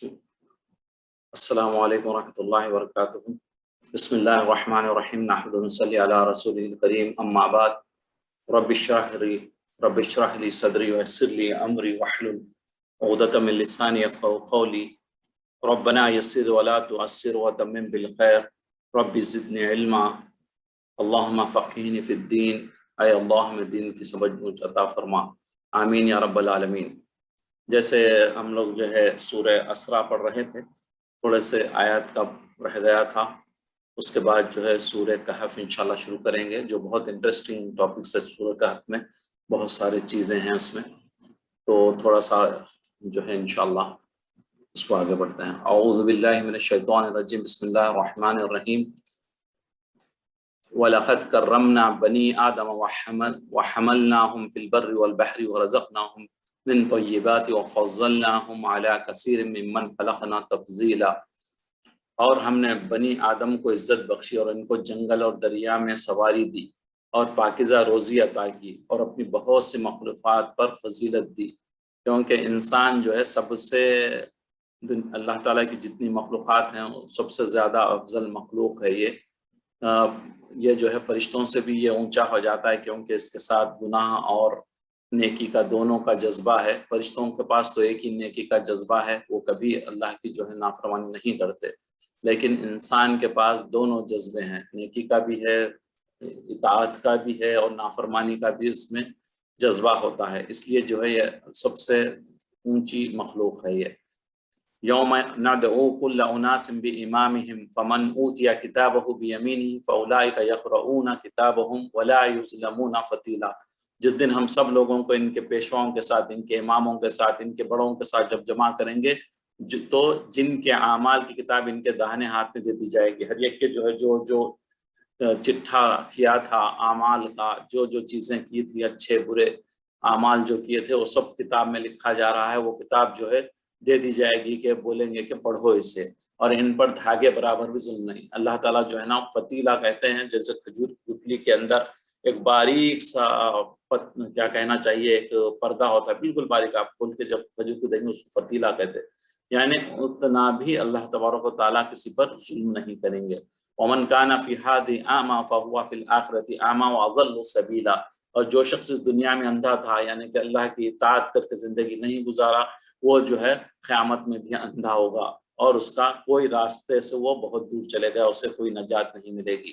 السلام علیکم ورحمۃ اللہ وبرکاتہ۔ بسم اللہ الرحمن الرحیم، نحمد و نصلی علی رسول الکریم، اما بعد۔ رب اشرح لی صدری ویسر لی امری واحلل عقدۃ من لسانی یفقهوا قولی، ربنا یسر ولا تعسر وتمم بالخیر، رب زدنی علما، اللہم فقہنی فی الدین، اے اللہ ہمیں دین کی سمجھ مجھ عطا فرما، آمین یا رب العالمین۔ جیسے ہم لوگ جو ہے سورہ اسرا پڑھ رہے تھے، تھوڑے سے آیات کا رہ گیا تھا، اس کے بعد جو ہے سورہ کہف انشاءاللہ شروع کریں گے، جو بہت انٹرسٹنگ ٹاپکس ہے۔ سورہ کہف میں بہت ساری چیزیں ہیں اس میں، تو تھوڑا سا جو ہے انشاءاللہ اس کو آگے بڑھتے ہیں۔ اعوذ باللہ من الشیطان الرجیم، بسم اللہ الرحمن الرحیم۔ وَلَقَدْ كَرَّمْنَا بَنِي آدَمَ وَحَمَلْنَاهُمْ فِي الْبَرِّ وَالْبَحْرِ وَرَزَقْنَاهُمْ من طیبات وفضلناہم علی کثیر ممن خلقنا تفضیلا۔ اور ہم نے بنی آدم کو عزت بخشی اور ان کو جنگل اور دریا میں سواری دی اور پاکیزہ روزی عطا کی اور اپنی بہت سی مخلوقات پر فضیلت دی، کیونکہ انسان جو ہے سب سے اللہ تعالیٰ کی جتنی مخلوقات ہیں سب سے زیادہ افضل مخلوق ہے۔ یہ جو ہے فرشتوں سے بھی یہ اونچا ہو جاتا ہے، کیونکہ اس کے ساتھ گناہ اور نیکی کا دونوں کا جذبہ ہے۔ فرشتوں کے پاس تو ایک ہی نیکی کا جذبہ ہے، وہ کبھی اللہ کی جو ہے نافرمانی نہیں کرتے، لیکن انسان کے پاس دونوں جذبے ہیں، نیکی کا بھی ہے، اطاعت کا بھی ہے، اور نافرمانی کا بھی اس میں جذبہ ہوتا ہے۔ اس لیے جو ہے یہ سب سے اونچی مخلوق ہے۔ یہ یوم ندعو کل اناس بامامہم فمن اوتی کتابہ بیمینہ فاولئک یقرؤون کتابہم ولا یظلمون فتیلا۔ جس دن ہم سب لوگوں کو ان کے پیشواؤں کے ساتھ، ان کے اماموں کے ساتھ، ان کے بڑوں کے ساتھ جب جمع کریں گے، تو جن کے اعمال کی کتاب ان کے داہنے ہاتھ میں دے دی جائے گی۔ ہر ایک کے جو ہے جو چٹھا کیا تھا اعمال کا، جو چیزیں کی تھی، اچھے برے اعمال جو کیے تھے، وہ سب کتاب میں لکھا جا رہا ہے۔ وہ کتاب جو ہے دے دی جائے گی کہ بولیں گے کہ پڑھو اسے، اور ان پر دھاگے برابر بھی ظلم نہیں۔ اللہ تعالیٰ جو ہے نا فتیلہ کہتے ہیں، جیسے کھجور کی گٹلی کے اندر ایک باریک سا کیا کہنا چاہیے، ایک پردہ ہوتا ہے بالکل باریک، آپ کھول کے جب کھجور کو دیں گے اس کو فتیلہ کہتے ہیں، یعنی اتنا بھی اللہ تبارک و تعالیٰ کسی پر ظلم نہیں کریں گے۔ ومن کان فی ہذہ اعمی فہو فی الآخرۃ اعمی واضل سبیلا۔ اور جو شخص اس دنیا میں اندھا تھا، یعنی کہ اللہ کی اطاعت کر کے زندگی نہیں گزارا، وہ جو ہے قیامت میں بھی اندھا ہوگا، اور اس کا کوئی راستے سے وہ بہت دور چلے گا، اسے کوئی نجات نہیں ملے گی۔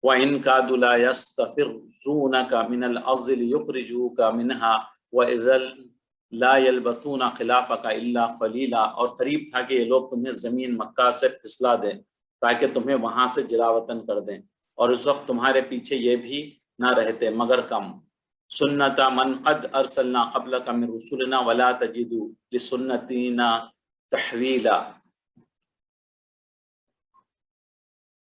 وَإِن كَادُوا لَا يَسْتَفِرُّونَكَ مِنَ الْأَرْضِ لِيُخْرِجُوكَ مِنْهَا وَإِذًا لَا يَلْبَثُونَ خِلَافَكَ إِلَّا قَلِيلًا۔ اور قریب تھا کہ یہ لوگ تمہیں زمین مکہ سے پھسلا دیں تاکہ تمہیں وہاں سے جلاوطن کر دیں، اور اس وقت تمہارے پیچھے یہ بھی نہ رہتے مگر کم۔ سنت من قد ارسلنا قبلک من رسلنا ولا تجد لسنتنا تحویلا۔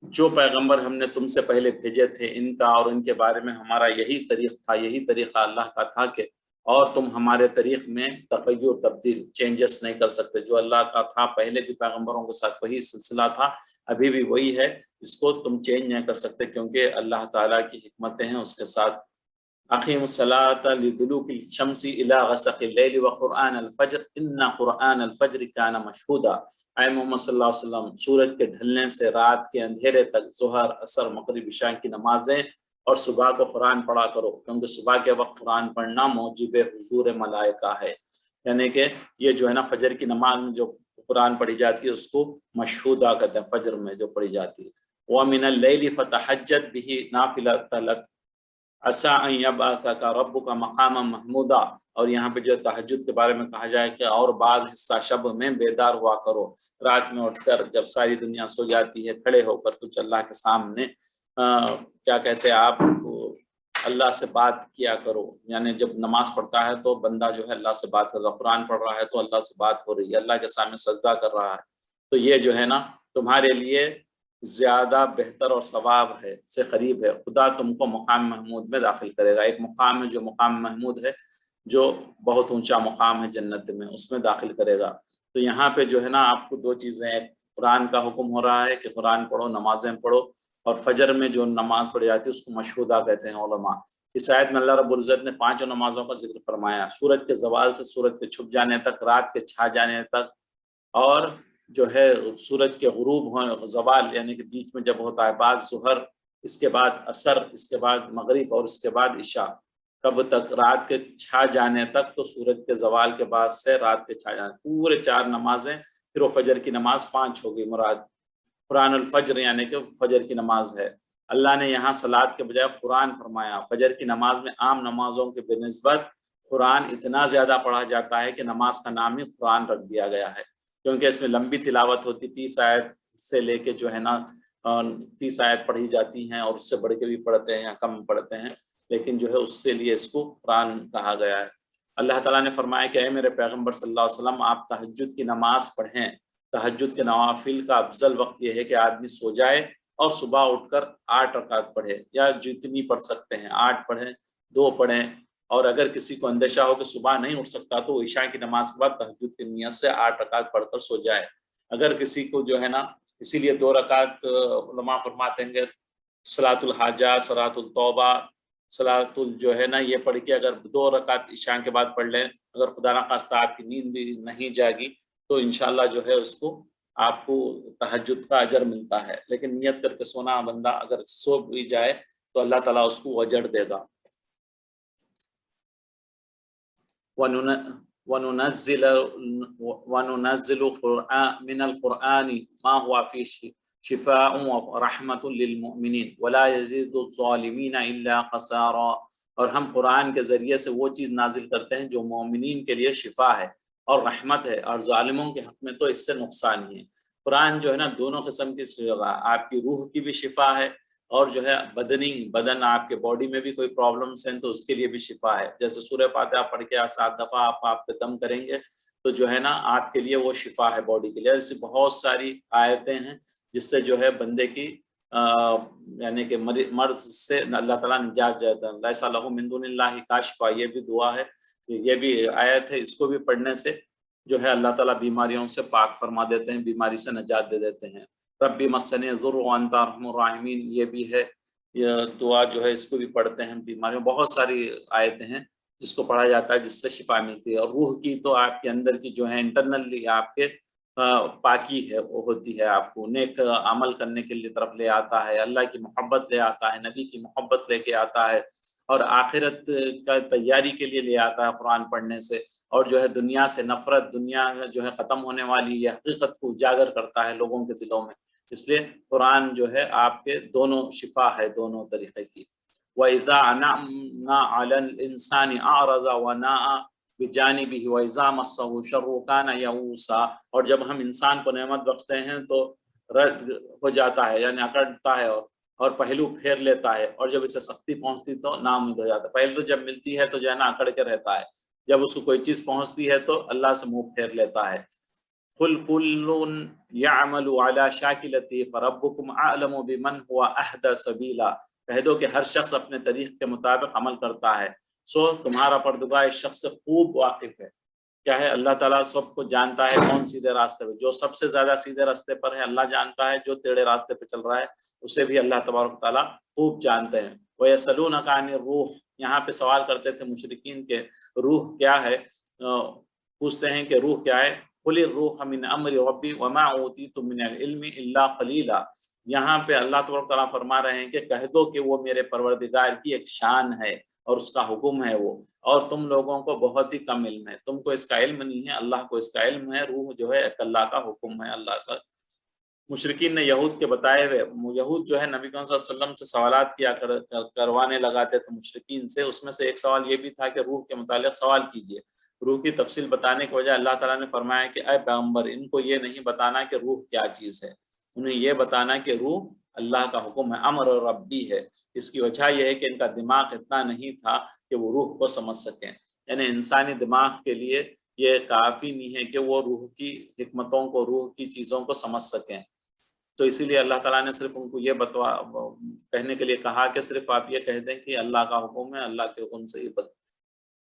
جو پیغمبر ہم نے تم سے پہلے بھیجے تھے، ان کا اور ان کے بارے میں ہمارا یہی طریق تھا، یہی طریقہ اللہ کا تھا کہ اور تم ہمارے طریق میں تغیر تبدیل چینجز نہیں کر سکتے۔ جو اللہ کا تھا پہلے بھی پیغمبروں کے ساتھ وہی سلسلہ تھا، ابھی بھی وہی ہے، اس کو تم چینج نہیں کر سکتے، کیونکہ اللہ تعالیٰ کی حکمتیں ہیں اس کے ساتھ۔ اقیم الصلاۃ لدلوک الشمس الی غسق اللیل وقرآن الفجر ان قرآن الفجر کان مشہودا۔ اے محمد صلی اللہ علیہ وسلم، سورج کے ڈھلنے سے رات کے اندھیرے تک ظہر، عصر، مغرب، عشاء کی نمازیں اور صبح کو قرآن پڑھا کرو، کیونکہ صبح کے وقت قرآن پڑھنا موجب حضور ملائکہ ہے۔ یعنی کہ یہ جو ہے نا فجر کی نماز میں جو قرآن پڑھی جاتی ہے اس کو مشہودہ کہتے ہیں، فجر میں جو پڑھی جاتی ہے۔ وَمِنَ اللَّيْلِ فَتَحَجَّدْ بِهِ نَافِلَةً لَكَ عَسَىٰ أَن يَبْعَثَكَ رَبُّكَ مَقَامًا مَحْمُودًا۔ اور یہاں پہ جو تہجد کے بارے میں کہا جائے کہ اور بعض حصہ شب میں بیدار ہوا کرو، رات میں اٹھ کر جب ساری دنیا سو جاتی ہے کھڑے ہو کر کچھ اللہ کے سامنے کیا کہتے ہیں آپ اللہ سے بات کیا کرو۔ یعنی جب نماز پڑھتا ہے تو بندہ جو ہے اللہ سے بات کر رہا ہے، قرآن پڑھ رہا ہے تو اللہ سے بات ہو رہی ہے، اللہ کے سامنے سجدہ کر رہا ہے، تو یہ جو ہے نا تمہارے لیے زیادہ بہتر اور ثواب ہے، سے قریب ہے۔ خدا تم کو مقام محمود میں داخل کرے گا۔ ایک مقام ہے جو مقام محمود ہے، جو بہت اونچا مقام ہے جنت میں، اس میں داخل کرے گا۔ تو یہاں پہ جو ہے نا آپ کو دو چیزیں، ایک قرآن کا حکم ہو رہا ہے کہ قرآن پڑھو، نمازیں پڑھو، اور فجر میں جو نماز پڑھی جاتی ہے اس کو مشہودہ کہتے ہیں علماء۔ اس آیت میں اللہ رب العزت نے 5 نمازوں کا ذکر فرمایا، سورج کے زوال سے سورج کے چھپ جانے تک، رات کے چھا جانے تک، اور جو ہے سورج کے غروب زوال یعنی کہ بیچ میں جب ہوتا ہے، بعد ظہر، اس کے بعد عصر، اس کے بعد مغرب، اور اس کے بعد عشاء، کب تک؟ رات کے چھا جانے تک، تو سورج کے زوال کے بعد سے رات کے چھا جانے، پورے 4 نمازیں، پھر وہ فجر کی نماز 5 ہوگی مراد، قرآن الفجر یعنی کہ فجر کی نماز ہے۔ اللہ نے یہاں صلاۃ کے بجائے قرآن فرمایا۔ فجر کی نماز میں عام نمازوں کے بنسبت قرآن اتنا زیادہ پڑھا جاتا ہے کہ نماز کا نام ہی قرآن رکھ دیا گیا ہے، کیونکہ اس میں لمبی تلاوت ہوتی، 30 آیت سے لے کے جو ہے نا 30 آیت پڑھی جاتی ہیں، اور اس سے بڑھ کے بھی پڑھتے ہیں یا کم پڑھتے ہیں، لیکن جو ہے اس سے لیے اس کو قرآن کہا گیا ہے۔ اللہ تعالیٰ نے فرمایا کہ اے میرے پیغمبر صلی اللہ علیہ وسلم، آپ تہجد کی نماز پڑھیں۔ تہجد کے نوافل کا افضل وقت یہ ہے کہ آدمی سو جائے اور صبح اٹھ کر 8 رکعت پڑھے، یا جتنی پڑھ سکتے ہیں، 8 پڑھیں، 2 پڑھیں، اور اگر کسی کو اندیشہ ہو کہ صبح نہیں اٹھ سکتا تو عشاء کی نماز کے بعد تہجد کی نیت سے 8 رکعت پڑھ کر سو جائے۔ اگر کسی کو جو ہے نا، اسی لیے 2 رکعت علماء فرماتے ہیں کہ صلاۃ الحاجہ، صلاۃ التوبہ، صلاۃ جو ہے نا، یہ پڑھ کے اگر 2 رکعت عشاء کے بعد پڑھ لیں، اگر خدا نخواستہ آپ کی نیند بھی نہیں جاگی تو انشاءاللہ جو ہے اس کو آپ کو تہجد کا اجر ملتا ہے، لیکن نیت کر کے سونا بندہ اگر سو بھی جائے تو اللہ تعالیٰ اس کو اجر دے گا۔ وَنُنَزِّلُ مِنَ الْقُرْآنِ مَا هُوَ فِيهِ شِفَاءٌ وَرَحْمَةٌ لِّلْمُؤْمِنِينَ وَلَا يَزِيدُ الظَّالِمِينَ إِلَّا خَسَارًا، اور ہم قرآن کے ذریعے سے وہ چیز نازل کرتے ہیں جو مومنین کے لیے شفا ہے اور رحمت ہے، اور ظالموں کے حق میں تو اس سے نقصان ہی ہے۔ قرآن جو ہے نا دونوں قسم کی شفا، آپ کی روح کی بھی شفا ہے، اور جو ہے بدن آپ کے باڈی میں بھی کوئی پرابلمس ہیں تو اس کے لیے بھی شفا ہے۔ جیسے سورہ فاتحہ پڑھ کے 7 دفعہ آپ پہ دم کریں گے تو جو ہے نا آپ کے لیے وہ شفا ہے باڈی کے لیے۔ ایسی بہت ساری آیتیں ہیں جس سے جو ہے بندے کی یعنی کہ مرض سے اللہ تعالیٰ نجات جاتا ہے۔ لیس لہ من دون اللہ کاشفا، یہ بھی دعا ہے، یہ بھی آیت ہے، اس کو بھی پڑھنے سے جو ہے اللہ تعالیٰ بیماریوں سے پاک فرما دیتے ہیں، بیماری سے نجات دے دیتے ہیں۔ ربی مسنی الضر وانت ارحم الراحمین، یہ بھی ہے، یہ دعا جو ہے اس کو بھی پڑھتے ہیں بیماریوں۔ بہت ساری آیتیں ہیں جس کو پڑھا جاتا ہے جس سے شفا ملتی ہے۔ اور روح کی تو آپ کے اندر کی جو ہے انٹرنلی آپ کے پاکی ہے، وہ ہوتی ہے، آپ کو نیک عمل کرنے کے لیے طرف لے آتا ہے، اللہ کی محبت لے آتا ہے، نبی کی محبت لے کے آتا ہے، اور آخرت کا تیاری کے لیے لے آتا ہے قرآن پڑھنے سے، اور جو ہے دنیا سے نفرت، دنیا جو ہے ختم ہونے والی یہ حقیقت کو اجاگر کرتا ہے لوگوں کے دلوں میں۔ اس لیے قرآن جو ہے آپ کے دونوں شفا ہے، دونوں طریقے کی۔ وَإِذَا أَنْعَمْنَا عَلَى الْإِنسَانِ أَعْرَضَ وَنَأَى بِجَانِبِهِ وَإِذَا مَسَّهُ الشَّرُّ كَانَ يَئُوسًا، اور جب ہم انسان کو نعمت بخشتے ہیں تو رد ہو جاتا ہے، یعنی اکڑتا ہے اور پہلو پھیر لیتا ہے، اور جب اسے سختی پہنچتی تو ناامید ہو جاتا ہے۔ پہلے تو جب ملتی ہے تو جو ہے نا اکڑ کے رہتا ہے، جب اس کو کوئی چیز پہنچتی ہے تو اللہ سے منہ پھیر لیتا ہے۔ قُلْ كُلٌّ يَعْمَلُ عَلَى شَاكِلَتِهِ فَرَبُّكُمْ أَعْلَمُ بِمَنْ هُوَ أَهْدَىٰ سَبِيلًا، کہہ دو کہ ہر شخص اپنے طریق کے مطابق عمل کرتا ہے، سو تمہارا پروردگار اس شخص سے خوب واقف ہے۔ کیا ہے؟ اللہ تعالیٰ سب کو جانتا ہے کون سیدھے راستے پہ، جو سب سے زیادہ سیدھے راستے پر ہے اللہ جانتا ہے، جو ٹیڑھے راستے پہ چل رہا ہے اسے بھی اللہ تبارک تعالیٰ خوب جانتے ہیں۔ وَيَسْأَلُونَكَ عَنِ الرُّوحِ، یہاں پہ سوال کرتے تھے مشرکین کے روح کیا ہے، پوچھتے ہیں کہ روح کیا ہے۔ قُلِ الرُّوحُ مِنْ أَمْرِ رَبِّي وَمَا أُوتِيتُم مِّنَ الْعِلْمِ إِلَّا قَلِيلًا، یہاں پہ اللہ تبارک تعالیٰ فرما رہے ہیں کہ کہہ دو کہ وہ میرے پروردگار کی ایک شان ہے اور اس کا حکم ہے وہ، اور تم لوگوں کو بہت ہی کم علم ہے، تم کو اس کا علم نہیں ہے، اللہ کو اس کا علم ہے۔ روح جو ہے ایک اللہ کا حکم ہے، اللہ کا۔ مشرکین نے یہود کے بتائے ہوئے، یہود جو ہے نبی صلی اللہ علیہ وسلم سے سوالات کیا کروانے لگاتے تھے مشرکین سے، اس میں سے ایک سوال یہ بھی تھا کہ روح کے متعلق سوال کیجئے۔ روح کی تفصیل بتانے کی وجہ اللہ تعالیٰ نے فرمایا کہ اے پیغمبر، ان کو یہ نہیں بتانا کہ روح کیا چیز ہے، انہیں یہ بتانا کہ روح اللہ کا حکم ہے، امر ربی ہے۔ اس کی وجہ یہ ہے کہ ان کا دماغ اتنا نہیں تھا کہ وہ روح کو سمجھ سکیں، یعنی انسانی دماغ کے لیے یہ کافی نہیں ہے کہ وہ روح کی حکمتوں کو، روح کی چیزوں کو سمجھ سکیں، تو اسی لیے اللہ تعالیٰ نے صرف ان کو یہ کہنے کے لیے کہا کہ صرف آپ یہ کہہ دیں کہ اللہ کا حکم ہے، اللہ کے حکم سے ہی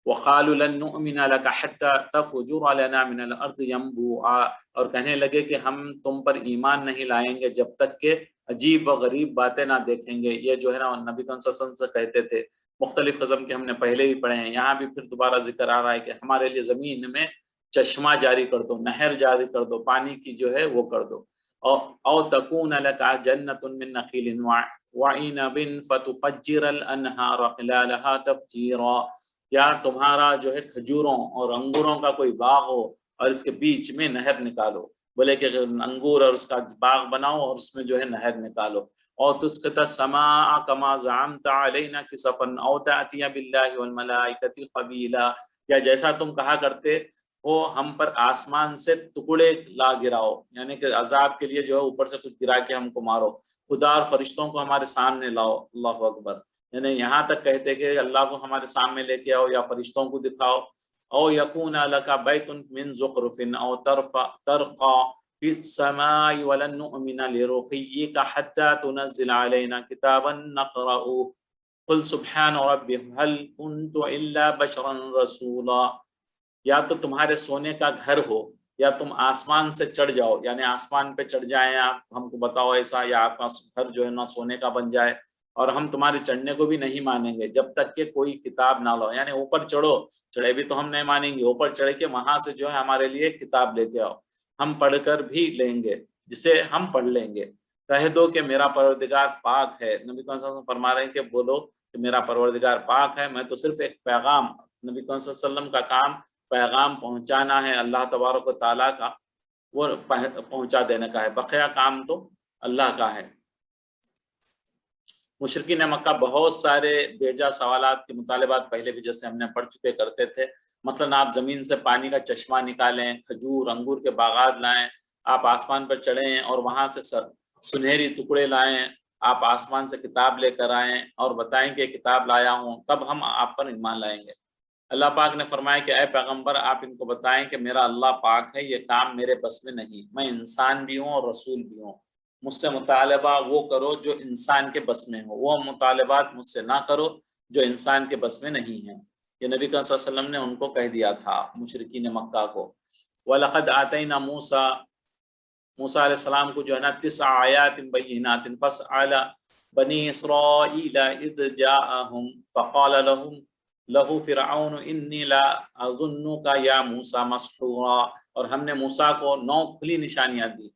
وَقَالُوا لَن نُؤْمِنَ لَكَ حَتَّى تَفْجُرَ لَنَا مِنَ الْأَرْضِ يَنبُوعًا، اور کہنے لگے کہ ہم تم پر ایمان نہیں لائیں گے جب تک کہ عجیب و غریب باتیں نہ دیکھیں گے۔ یہ جو ہے نا نبی صلی اللہ علیہ وسلم سے کہتے تھے مختلف قسم کے ہم نے پہلے بھی پڑھے ہیں، یہاں بھی پھر دوبارہ ذکر آ رہا ہے کہ ہمارے لیے زمین میں چشمہ جاری کر دو، نہر جاری کر دو، پانی کی جو ہے وہ کر دو. او تکون لک جنۃ من نخیل وعنب فتفجر الانہار خلالها تفجیرا، یا تمہارا جو ہے کھجوروں اور انگوروں کا کوئی باغ ہو اور اس کے بیچ میں نہر نکالو، بولے کہ انگور اور اس کا باغ بناؤ اور اس میں جو ہے نہر نکالو. اور تسقط السماء كما زعمت علينا كسفا او تاتي بالله والملائكه قبيلا، یا جیسا تم کہا کرتے وہ ہم پر آسمان سے ٹکڑے لا گراؤ، یعنی کہ عذاب کے لیے جو ہے اوپر سے کچھ گرا کے ہم کو مارو، خدا اور فرشتوں کو ہمارے سامنے لاؤ. اللہ اکبر. یعنی یہاں تک کہتے کہ اللہ کو ہمارے سامنے لے کے آؤ یا فرشتوں کو دکھاؤ. او یکون لک بیت من زخرف او ترقى في السماء ولن نؤمن لرقيك حتى تنزل علينا كتابا نقرأه قل سبحان ربي هل كنت الا بشرا رسولا، یا تو تمہارے سونے کا گھر ہو یا تم آسمان سے چڑھ جاؤ، یعنی آسمان پہ چڑھ جائیں آپ، ہم کو بتاؤ ایسا، یا آپ کا گھر جو ہے نا سونے کا بن جائے اور ہم تمہارے چڑھنے کو بھی نہیں مانیں گے جب تک کہ کوئی کتاب نہ لو، یعنی اوپر چڑھو، چڑھے بھی تو ہم نہیں مانیں گے، اوپر چڑھ کے وہاں سے جو ہے ہمارے لیے کتاب لے کے آؤ، ہم پڑھ کر بھی لیں گے، جسے ہم پڑھ لیں گے. کہہ دو کہ میرا پروردگار پاک ہے. نبی صلی اللہ علیہ وسلم فرما رہے ہیں کہ بولو کہ میرا پروردگار پاک ہے، میں تو صرف ایک پیغام، نبی صلی اللہ علیہ وسلم کا کام پیغام پہنچانا ہے اللہ تبارک و تعالیٰ کا، وہ پہنچا دینے کا ہے، بقیہ کام تو اللہ کا ہے. مشرکین مکہ بہت سارے بیجا سوالات کے مطالبات پہلے بھی جیسے ہم نے پڑھ چکے کرتے تھے. مثلا آپ زمین سے پانی کا چشمہ نکالیں، کھجور انگور کے باغات لائیں، آپ آسمان پر چڑھیں اور وہاں سے سنہری ٹکڑے لائیں، آپ آسمان سے کتاب لے کر آئیں اور بتائیں کہ کتاب لایا ہوں، تب ہم آپ پر ایمان لائیں گے. اللہ پاک نے فرمایا کہ اے پیغمبر آپ ان کو بتائیں کہ میرا اللہ پاک ہے، یہ کام میرے بس میں نہیں، میں انسان بھی ہوں اور رسول بھی ہوں، مجھ سے مطالبہ وہ کرو جو انسان کے بس میں ہو، وہ مطالبات مجھ سے نہ کرو جو انسان کے بس میں نہیں ہیں. یہ نبی صلی اللہ علیہ وسلم نے ان کو کہہ دیا تھا مشرکین مکہ کو. وَلَقَدْ آتَيْنَا موسیٰ علیہ السلام کو جو ہے نا 9 آیات بینات فَاسْأَلَ بَنِي إِسْرَائِيلَ إِذْ جَاءَهُمْ فَقَالَ لَهُ فِرْعَوْنُ إِنِّي لَأَظُنُّكَ يَا مُوسَى مَسْحُورًا، اور ہم نے موسیٰ کو 9 کھلی نشانیاں دی.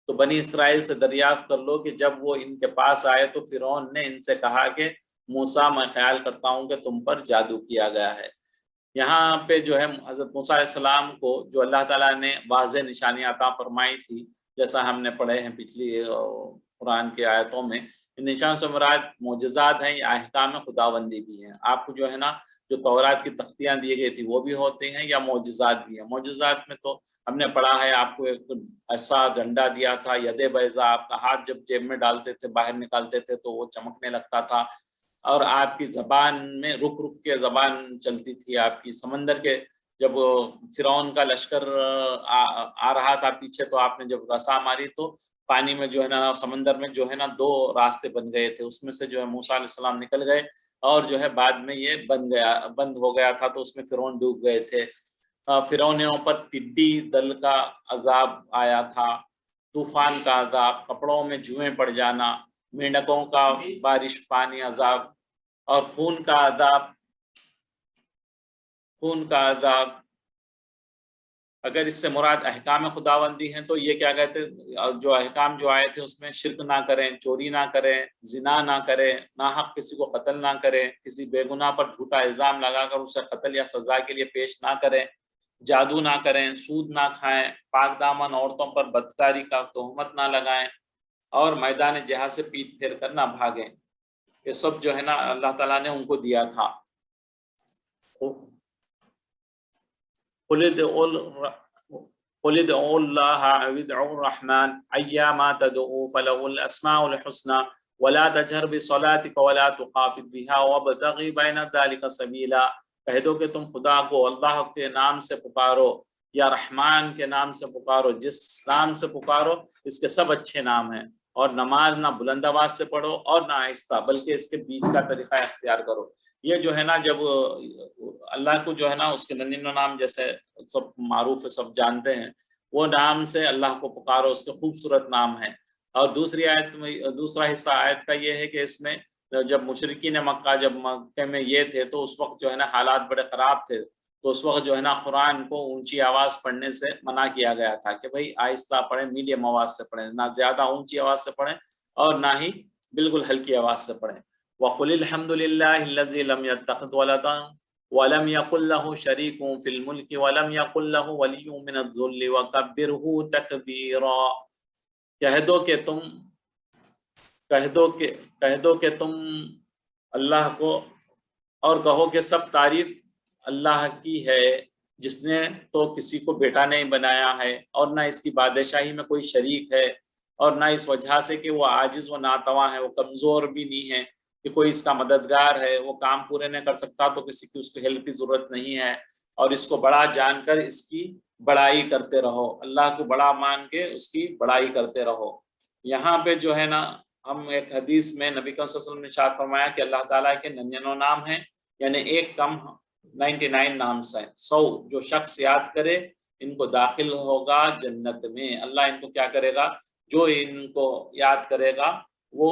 تو بنی اسرائیل سے دریافت کر لو کہ جب وہ ان کے پاس آئے تو فرعون نے ان سے کہا کہ موسیٰ میں خیال کرتا ہوں کہ تم پر جادو کیا گیا ہے. یہاں پہ جو ہے حضرت موسیٰ علیہ السلام کو جو اللہ تعالیٰ نے واضح نشانیاں عطا فرمائی تھی، جیسا ہم نے پڑھے ہیں پچھلی قرآن کی آیتوں میں، ان نشان سے مراد معجزات ہیں یا احکام خداوندی بھی ہیں. آپ کو جو ہے نا جو تورات کی تختیاں دی گئی تھی وہ بھی ہوتے ہیں یا معجزات بھی ہیں. معجزات میں تو ہم نے پڑھا ہے آپ کو ایک ایسا ڈنڈا دیا تھا، ید بیضا، آپ کا ہاتھ جب جیب میں ڈالتے تھے باہر نکالتے تھے تو وہ چمکنے لگتا تھا، اور آپ کی زبان میں رک رک کے زبان چلتی تھی آپ کی. سمندر کے جب فرعون کا لشکر آ رہا تھا پیچھے تو آپ نے جب رسا ماری تو پانی میں جو ہے نا سمندر میں جو ہے نا 2 راستے بن گئے تھے، اس میں سے جو ہے موسیٰ علیہ السلام نکل گئے اور جو ہے بعد میں یہ بند ہو گیا تھا تو اس میں فرعون ڈوب گئے تھے. فرعونیوں پر ٹڈی دل کا عذاب آیا تھا، طوفان کا عذاب، کپڑوں میں جوئیں پڑ جانا، مینڈکوں کا بارش پانی عذاب، اور خون کا عذاب. اگر اس سے مراد احکام خداوندی ہیں تو یہ کیا کہتے ہیں، جو احکام جو آئے تھے اس میں شرک نہ کریں، چوری نہ کریں، زنا نہ کریں، ناحق کسی کو قتل نہ کریں، کسی بے گناہ پر جھوٹا الزام لگا کر اسے قتل یا سزا کے لیے پیش نہ کریں، جادو نہ کریں، سود نہ کھائیں، پاک دامن عورتوں پر بدکاری کا تہمت نہ لگائیں، اور میدان جہاد سے پیٹ پھیر کر نہ بھاگیں. یہ سب جو ہے نا اللہ تعالیٰ نے ان کو دیا تھا. قُلِ ادْعُوا اللَّهَ أَوِ ادْعُوا الرَّحْمَنَ أَيَّمَا تَدْعُوا فَلَهُ الْأَسْمَاءُ الْحُسْنَى وَلَا تَجْهَرْ بِصَلَاتِكَ وَلَا تُخَافِتْ بِهَا وَابْتَغِ بَيْنَ ذَلِكَ سَبِيلًا. کہہ دو کہ تم خدا کو اللہ کے نام سے پکارو یا رحمان کے نام سے پکارو، جس نام سے پکارو اس کے سب اچھے نام ہیں، اور نماز نہ بلند آواز سے پڑھو اور نہ آہستہ، بلکہ اس کے بیچ کا طریقہ اختیار کرو. یہ جو ہے نا جب اللہ کو جو ہے نا اس کے ننینو نام جیسے سب معروف ہے، سب جانتے ہیں، وہ نام سے اللہ کو پکارو، اس کے خوبصورت نام ہیں. اور دوسری آیت میں دوسرا حصہ آیت کا یہ ہے کہ اس میں جب مشرکین مکہ جب مکہ میں یہ تھے تو اس وقت جو ہے نا حالات بڑے خراب تھے، تو اس وقت جو ہے نا قرآن کو اونچی آواز پڑھنے سے منع کیا گیا تھا کہ بھائی آہستہ پڑھیں، میڈیم آواز سے پڑھیں، نہ زیادہ اونچی آواز سے پڑھیں اور نہ ہی بالکل ہلکی آواز سے پڑھیں۔ وَقُلِ الْحَمْدُ لِلَّهِ الَّذِي لَمْ يَتَّخِذْ وَلَدًا وَلَمْ يَكُنْ لَهُ شَرِيكٌ فِي الْمُلْكِ وَلَمْ يَكُنْ لَهُ وَلِيٌّ مِّنَ الذُّلِّ وَكَبِّرْهُ تَكْبِيرًا۔ کہہ دو کہ تم اللہ کو اور کہو کہ سب تعریف اللہ کی ہے، جس نے تو کسی کو بیٹا نہیں بنایا ہے اور نہ اس کی بادشاہی میں کوئی شریک ہے، اور نہ اس وجہ سے کہ وہ عاجز و ناتواں ہے، وہ کمزور بھی نہیں ہے کہ کوئی اس کا مددگار ہے، وہ کام پورے نہیں کر سکتا تو کسی کی اس کو ہیلپ کی ضرورت نہیں ہے، اور اس کو بڑا جان کر اس کی بڑائی کرتے رہو، اللہ کو بڑا مان کے اس کی بڑائی کرتے رہو۔ یہاں پہ جو ہے نا ہم ایک حدیث میں نبی صلی اللہ علیہ وسلم نے ارشاد فرمایا کہ اللہ تعالیٰ کے 99 نام ہیں، یعنی ایک کم 99 نام سے 100 جو شخص یاد کرے ان کو داخل ہوگا جنت میں۔ اللہ ان کو کیا کرے گا؟ جو ان کو یاد کرے گا وہ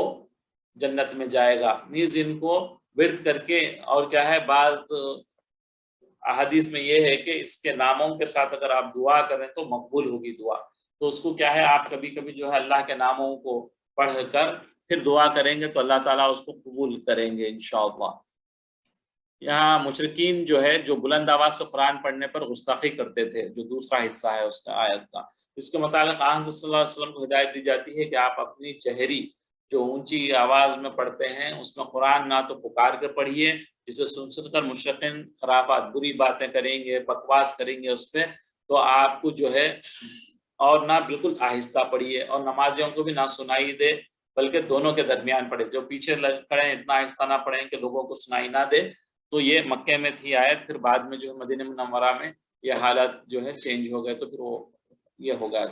جنت میں جائے گا۔ نیز ان کو ورد کر کے، اور کیا ہے بعض احادیث میں یہ ہے کہ اس کے ناموں کے ساتھ اگر آپ دعا کریں تو مقبول ہوگی دعا۔ تو اس کو کیا ہے، آپ کبھی کبھی جو ہے اللہ کے ناموں کو پڑھ کر پھر دعا کریں گے تو اللہ تعالیٰ اس کو قبول کریں گے انشاءاللہ۔ یہاں مشرکین جو ہے جو بلند آواز سے قرآن پڑھنے پر گستاخی کرتے تھے، جو دوسرا حصہ ہے اس کا آیت کا، اس کے متعلق آن صلی اللہ علیہ وسلم کو ہدایت دی جاتی ہے کہ آپ اپنی جہری جو اونچی آواز میں پڑھتے ہیں اس میں قرآن نہ تو پکار کے پڑھیے جسے سن کر مشرکین خرافات بری باتیں کریں گے، بکواس کریں گے اس پہ، تو آپ کو جو ہے، اور نہ بالکل آہستہ پڑھیے، اور نمازیوں کو بھی نہ سنائی دے بلکہ دونوں کے درمیان پڑھے، جو پیچھے کھڑے ہیں اتنا آہستہ نہ پڑھیں کہ لوگوں کو سنائی نہ دے۔ تو یہ مکے میں تھی آیت، پھر بعد میں جو ہے مدینہ منورہ میں یہ حالت جو ہے چینج ہو گئے، تو پھر وہ یہ ہوگا،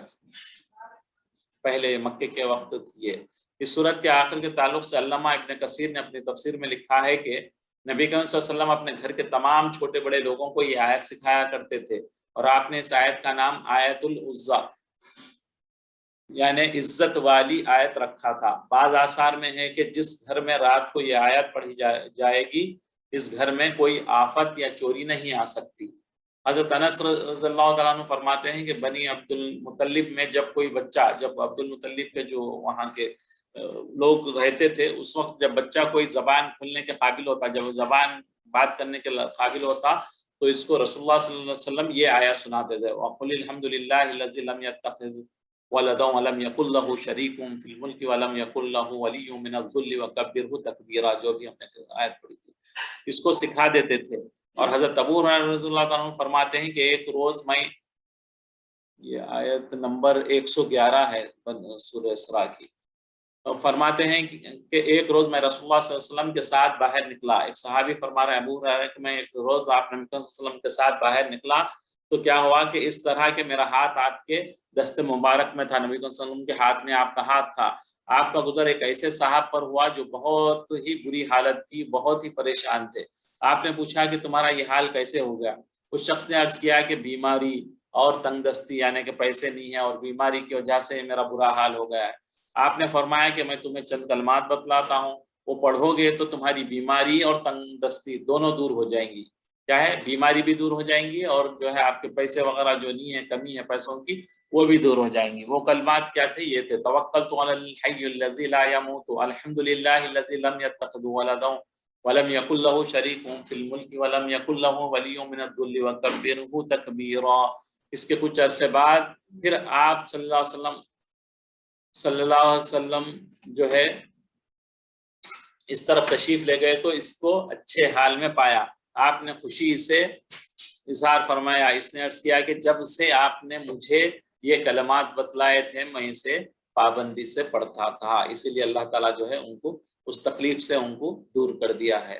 پہلے مکے کے وقت تھی یہ۔ اس صورت کے آخر کے تعلق سے علامہ ابن کثیر نے اپنی تفسیر میں لکھا ہے کہ نبی کریم صلی اللہ علیہ وسلم اپنے گھر کے تمام چھوٹے بڑے لوگوں کو یہ آیت سکھایا کرتے تھے، اور آپ نے اس آیت کا نام آیت العزا یعنی عزت والی آیت رکھا تھا۔ بعض آثار میں ہے کہ جس گھر میں رات کو یہ آیت پڑھی جائے گی اس گھر میں کوئی آفت یا چوری نہیں آ سکتی۔ حضرت انس رضی اللہ تعالیٰ عنہ فرماتے ہیں کہ بنی عبد المطلب میں جب کوئی بچہ، جب عبد المطلب کے جو وہاں کے لوگ رہتے تھے، اس وقت جب بچہ کوئی زبان کھلنے کے قابل ہوتا، جب زبان بات کرنے کے قابل ہوتا، تو اس کو رسول اللہ صلی اللہ علیہ وسلم یہ آیت سناتے تھے، وَقُلِ الْحَمْدُ لِلَّهِ الَّذِي لَمْ يَتَّخِذْ وَلَدًا وَلَمْ يَكُنْ لَهُ شَرِيكٌ فِي الْمُلْكِ وَلَمْ يَكُنْ لَهُ وَلِيٌّ مِّنَ الذُّلِّ وَكَبِّرْهُ تَكْبِيرًا، جو بھی ہم نے آیت پڑھی تھی اس کو سکھا دیتے تھے۔ اور حضرت ابو ہریرہ رضی اللہ عنہ فرماتے ہیں کہ ایک روز میں، یہ آیت نمبر 111 ہے سورہ اسراء کی، فرماتے ہیں کہ ایک روز میں رسول اللہ صلی اللہ علیہ وسلم کے ساتھ باہر نکلا۔ ایک صحابی فرما رہا ہے ابو ہریرہ کہ میں ایک روز آپ نبی صلی اللہ علیہ وسلم کے ساتھ باہر نکلا تو کیا ہوا کہ اس طرح کہ میرا ہاتھ آپ کے دست مبارک میں تھا، نبی صلی اللہ علیہ وسلم کے ہاتھ میں آپ کا ہاتھ تھا۔ آپ کا گزر ایک ایسے صاحب پر ہوا جو بہت ہی بری حالت تھی، بہت ہی پریشان تھے۔ آپ نے پوچھا کہ تمہارا یہ حال کیسے ہو گیا؟ اس شخص نے عرض کیا کہ بیماری اور تنگ دستی، یعنی کہ پیسے نہیں ہیں اور بیماری کی وجہ سے میرا برا حال ہو گیا ہے۔ آپ نے فرمایا کہ میں تمہیں چند کلمات بتلاتا ہوں، وہ پڑھو گے تو تمہاری بیماری اور تنگ دستی دونوں دور ہو جائیں گی۔ کیا ہے؟ بیماری بھی دور ہو جائیں گی، اور جو ہے آپ کے پیسے وغیرہ جو نہیں ہے، کمی ہے پیسوں کی، وہ بھی دور ہو جائیں گی۔ وہ کلمات کیا تھے؟ یہ تھے توکلت علی الحی الذی لا یموت الحمد للہ الذی لم یتخذ ولدا ولم یکن له شریک فی الملک ولم یکن له ولی من الذل وکبرہ تکبیرا۔ اس کے کچھ عرصے بعد پھر آپ صلی اللہ علیہ وسلم جو ہے اس طرف تشریف لے گئے تو اس کو اچھے حال میں پایا۔ آپ نے خوشی سے اظہار فرمایا، اس نے عرض کیا کہ جب سے آپ نے مجھے یہ کلمات بتلائے تھے میں اسے پابندی سے پڑھتا تھا، اسی لیے اللہ تعالیٰ جو ہے ان کو اس تکلیف سے ان کو دور کر دیا ہے۔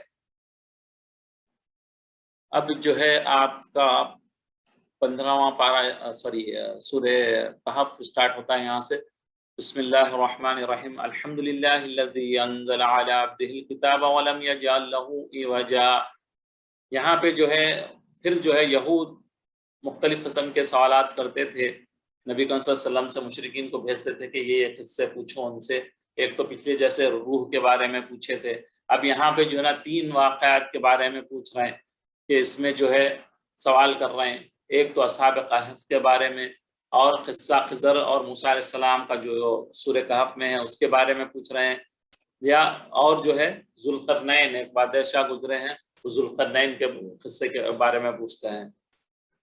اب جو ہے آپ کا 15واں پارہ سورہ کہف سٹارٹ ہوتا ہے یہاں سے۔ بسم اللہ الرحمن الرحیم، الحمد للہ الذی انزل علی عبدہ الکتاب ولم یجعل له عوجا۔ یہاں پہ جو ہے پھر جو ہے یہود مختلف قسم کے سوالات کرتے تھے، نبی صلی اللہ علیہ وسلم سے مشرکین کو بھیجتے تھے کہ یہ قصے پوچھو ان سے ایک تو پچھلے جیسے روح کے بارے میں پوچھے تھے، اب یہاں پہ جو ہے نا 3 واقعات کے بارے میں پوچھ رہے ہیں کہ اس میں جو ہے سوال کر رہے ہیں. ایک تو اصحاب کہف کے بارے میں، اور قصہ خضر اور موسیٰ علیہ السلام کا جو سورہ کہف میں ہے اس کے بارے میں پوچھ رہے ہیں، یا اور جو ہے ذوالقرنین ایک بادشاہ گزرے ہیں، تو ذوالقرنین کے قصے کے بارے میں پوچھتے ہیں،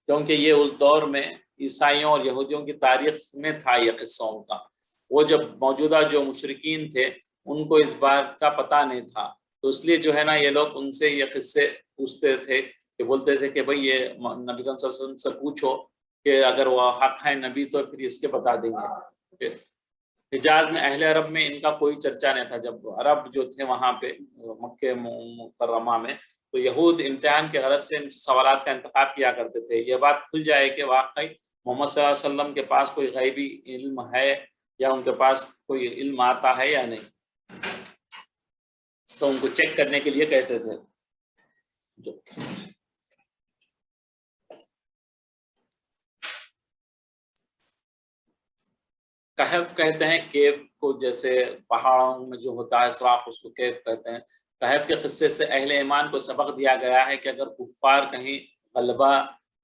کیونکہ یہ اس دور میں عیسائیوں اور یہودیوں کی تاریخ میں تھا یہ قصوں کا. وہ جب موجودہ جو مشرکین تھے ان کو اس بات کا پتہ نہیں تھا، تو اس لیے جو ہے نا یہ لوگ ان سے یہ قصے پوچھتے تھے، کہ بولتے تھے کہ بھئی یہ نبی صلی اللہ علیہ وسلم سے پوچھو کہ اگر وہ حق ہے نبی تو پھر اس کے بتا دیں گے. حجاز میں اہل عرب میں ان کا کوئی چرچا نہیں تھا. جب عرب جو تھے وہاں پہ مکہ مکرمہ میں، تو یہود امتحان کے غرض سے ان سوالات کا انتخاب کیا کرتے تھے. یہ بات کھل جائے کہ واقعی محمد صلی اللہ علیہ وسلم کے پاس کوئی غیبی علم ہے یا ان کے پاس کوئی علم آتا ہے یا نہیں، تو ان کو چیک کرنے کے لیے کہتے تھے. کہف کہتے ہیں کیف کو، جیسے پہاڑوں میں جو ہوتا ہے سوراخ اس کو کیف کہتے ہیں. کہف کے قصے سے اہل ایمان کو سبق دیا گیا ہے کہ اگر کفار کہیں غلبہ